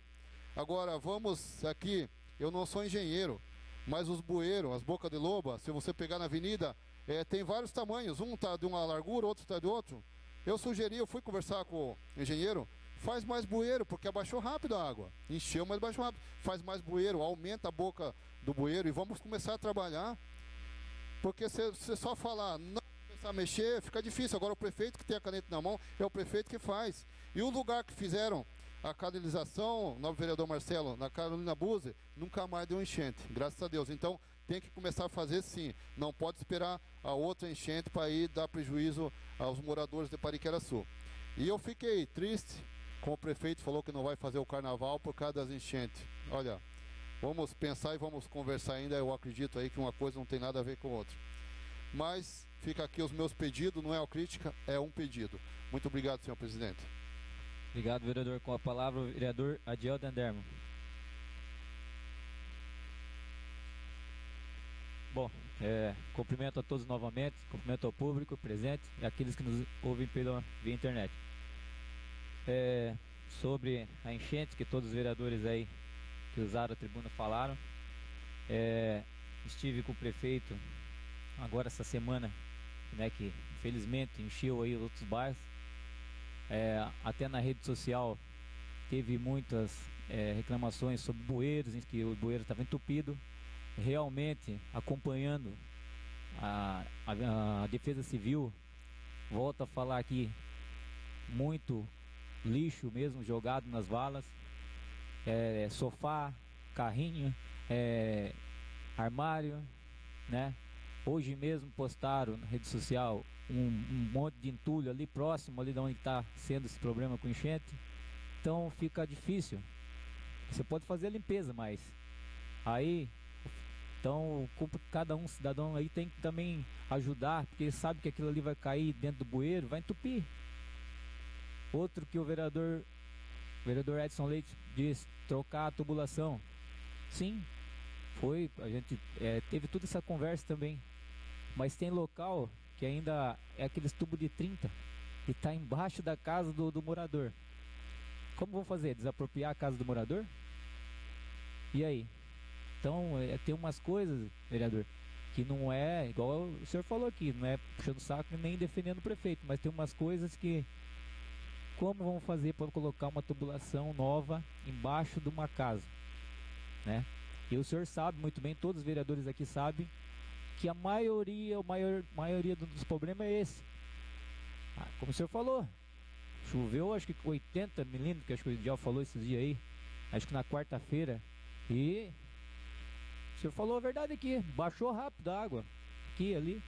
Agora, vamos aqui, eu não sou engenheiro, mas os bueiros, as bocas de loba, se você pegar na avenida, tem vários tamanhos, um está de uma largura, outro está de outro. Eu sugeri, eu fui conversar com o engenheiro, faz mais bueiro, porque abaixou rápido a água. Encheu, mas baixou rápido. Faz mais bueiro, aumenta a boca do bueiro e vamos começar a trabalhar. Porque se você só falar, não começar a mexer, fica difícil. Agora o prefeito que tem a caneta na mão, é o prefeito que faz. E o lugar que fizeram a canalização, o novo vereador Marcelo, na Carolina Buse, nunca mais deu enchente, graças a Deus. Então, tem que começar a fazer sim. Não pode esperar a outra enchente para ir dar prejuízo aos moradores de Pariquera-Sul. E eu fiquei triste com o prefeito, falou que não vai fazer o carnaval por causa das enchentes. Olha, vamos pensar e vamos conversar ainda. Eu acredito aí que uma coisa não tem nada a ver com a outra. Mas fica aqui os meus pedidos, não é uma crítica, é um pedido. Muito obrigado, senhor presidente. Obrigado, vereador. Com a palavra, o vereador Adiel Dendermo. Bom, cumprimento a todos novamente, cumprimento ao público presente e aqueles que nos ouvem via internet. Sobre a enchente, que todos os vereadores aí que usaram a tribuna falaram, estive com o prefeito agora essa semana, né, que infelizmente encheu aí os outros bairros. Até na rede social teve muitas reclamações sobre bueiros, em que o bueiro estava entupido. Realmente, acompanhando a Defesa Civil, volto a falar aqui, muito lixo mesmo jogado nas valas, sofá, carrinho, armário, né? Hoje mesmo postaram na rede social um monte de entulho ali próximo, ali de onde está sendo esse problema com enchente. Então fica difícil. Você pode fazer a limpeza, mas aí... Então, cada um cidadão aí tem que também ajudar, porque sabe que aquilo ali vai cair dentro do bueiro, vai entupir. Outro que o vereador Edson Leite disse, trocar a tubulação. Sim, a gente teve toda essa conversa também. Mas tem local que ainda é aqueles tubos de 30 e está embaixo da casa do morador. Como vão fazer? Desapropriar a casa do morador? E aí? Então, tem umas coisas, vereador, que não é, igual o senhor falou aqui, não é puxando o saco nem defendendo o prefeito, mas tem umas coisas que, como vão fazer para colocar uma tubulação nova embaixo de uma casa, né? E o senhor sabe muito bem, todos os vereadores aqui sabem, que a maioria dos problemas é esse. Como o senhor falou, choveu acho que 80 milímetros, que acho que o Dial falou esses dias aí, acho que na quarta-feira, e... O senhor falou a verdade aqui, baixou rápido a água, aqui e ali.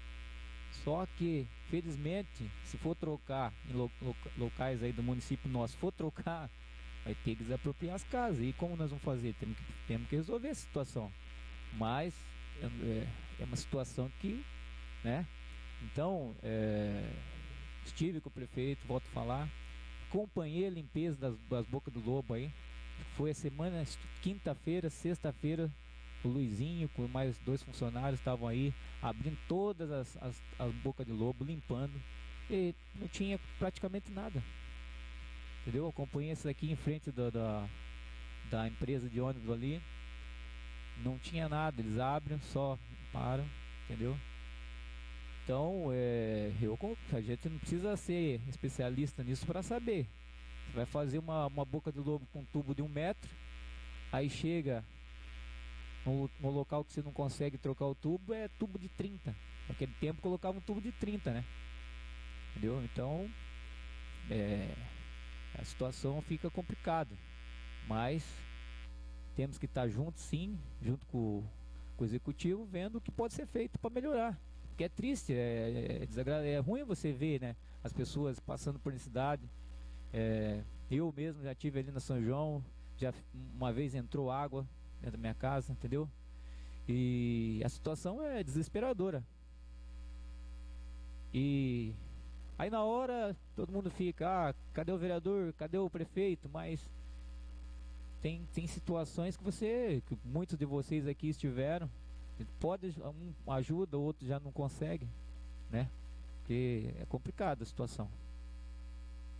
Só que, felizmente, se for trocar em locais aí do município nosso, for trocar, vai ter que desapropriar as casas. E como nós vamos fazer? Temos que resolver essa situação. Mas, é uma situação que, né, Então, estive com o prefeito, volto a falar, acompanhei a limpeza das bocas do lobo aí. Foi a semana, quinta-feira, sexta-feira, o Luizinho com mais 2 funcionários estavam aí abrindo todas as bocas de lobo, limpando, e não tinha praticamente nada, entendeu? Acompanhei isso aqui em frente da empresa de ônibus ali, não tinha nada, eles abrem, só param, entendeu? Então, a gente não precisa ser especialista nisso para saber. Você vai fazer uma boca de lobo com um tubo de 1 metro, aí chega no local que você não consegue trocar o tubo, é tubo de 30. Naquele tempo colocava um tubo de 30, né? Entendeu? Então, a situação fica complicada. Mas temos que estar juntos, sim, junto com o executivo, vendo o que pode ser feito para melhorar. Porque é triste, é ruim você ver, né, as pessoas passando por necessidade. Eu mesmo já tive ali na São João, já uma vez entrou água dentro da minha casa, entendeu? E a situação é desesperadora. E aí na hora todo mundo fica, cadê o vereador, cadê o prefeito? Mas tem situações que muitos de vocês aqui estiveram, pode, um ajuda, o outro já não consegue, né? Porque é complicada a situação.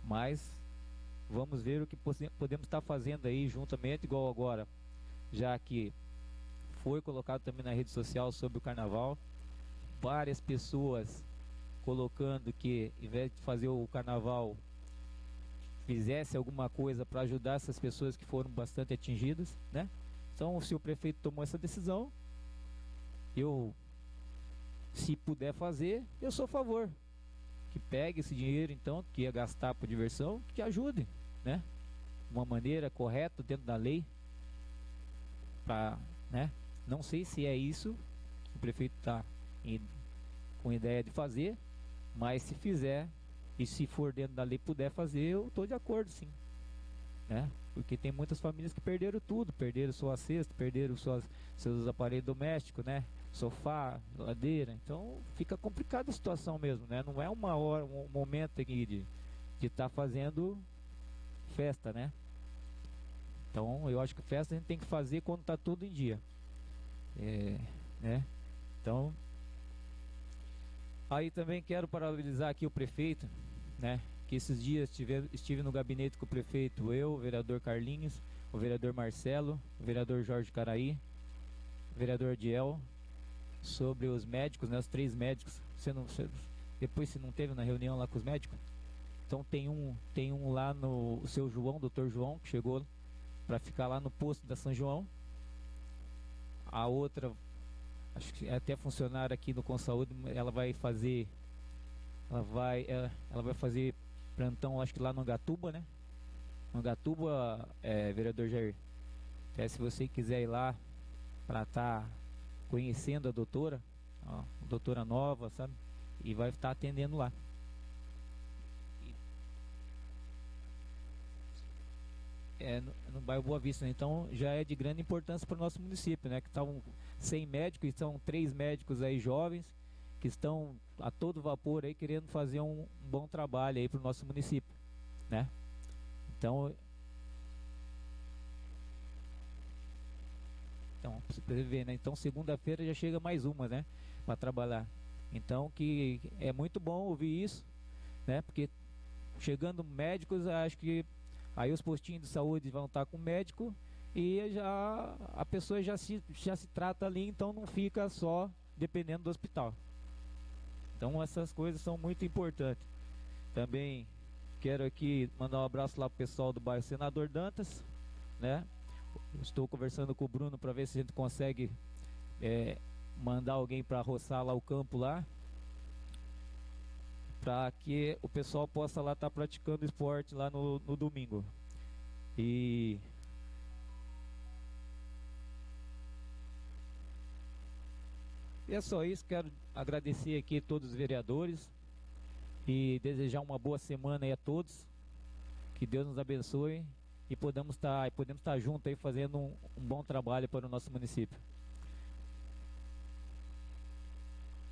Mas vamos ver o que podemos estar fazendo aí juntamente, igual agora, já que foi colocado também na rede social sobre o carnaval, várias pessoas colocando que, em vez de fazer o carnaval, fizesse alguma coisa para ajudar essas pessoas que foram bastante atingidas, né? Então, se o prefeito tomou essa decisão, se puder fazer, eu sou a favor. Que pegue esse dinheiro, então, que ia gastar por diversão, que ajude, né? De uma maneira correta, dentro da lei, né? Não sei se é isso que o prefeito está com ideia de fazer, mas se fizer, e se for dentro da lei puder fazer, eu estou de acordo, sim, né? Porque tem muitas famílias que perderam tudo, perderam sua cesta, perderam seus aparelhos domésticos, né? Sofá, geladeira, então fica complicada a situação mesmo, né? Não é uma hora, um momento aqui de estar fazendo festa, né? Então eu acho que festa a gente tem que fazer quando está tudo em dia, né? Então, aí também quero parabenizar aqui o prefeito, né? Que esses dias estive no gabinete com o prefeito, o vereador Carlinhos, o vereador Marcelo, o vereador Jorge Caraí, o vereador Adiel, sobre os médicos, né? Os 3 médicos. Depois você não teve na reunião lá com os médicos? Então tem um lá o seu João, doutor João, que chegou para ficar lá no posto da São João. A outra, acho que é até funcionária aqui no Consaúde, ela vai fazer plantão, acho que lá no Angatuba, né? No Angatuba, vereador Jair, até se você quiser ir lá para estar conhecendo a doutora nova, sabe? E vai estar atendendo lá. No bairro Boa Vista, né? Então já é de grande importância para o nosso município, né? Que estão 100 médicos, e são 3 médicos aí jovens que estão a todo vapor aí querendo fazer um bom trabalho aí para o nosso município, né? Então você vê, né? Então segunda-feira já chega mais uma, né? Para trabalhar. Então que é muito bom ouvir isso, né? Porque chegando médicos, acho que aí os postinhos de saúde vão estar com médico e a pessoa já se trata ali, então não fica só dependendo do hospital. Então essas coisas são muito importantes. Também quero aqui mandar um abraço lá pro pessoal do bairro Senador Dantas, né? Estou conversando com o Bruno para ver se a gente consegue mandar alguém para roçar lá o campo lá, para que o pessoal possa lá estar praticando esporte lá no domingo. E é só isso. Quero agradecer aqui a todos os vereadores e desejar uma boa semana aí a todos. Que Deus nos abençoe e podemos estar juntos aí fazendo um bom trabalho para o nosso município.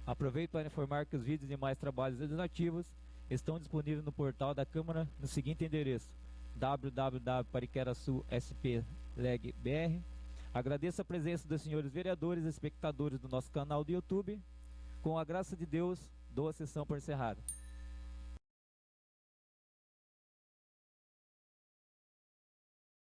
Aproveito para informar que os vídeos e demais trabalhos legislativos estão disponíveis no portal da Câmara no seguinte endereço: www.pariqueraçu.sp.leg.br. Agradeço a presença dos senhores vereadores e espectadores do nosso canal do YouTube. Com a graça de Deus, dou a sessão por encerrada.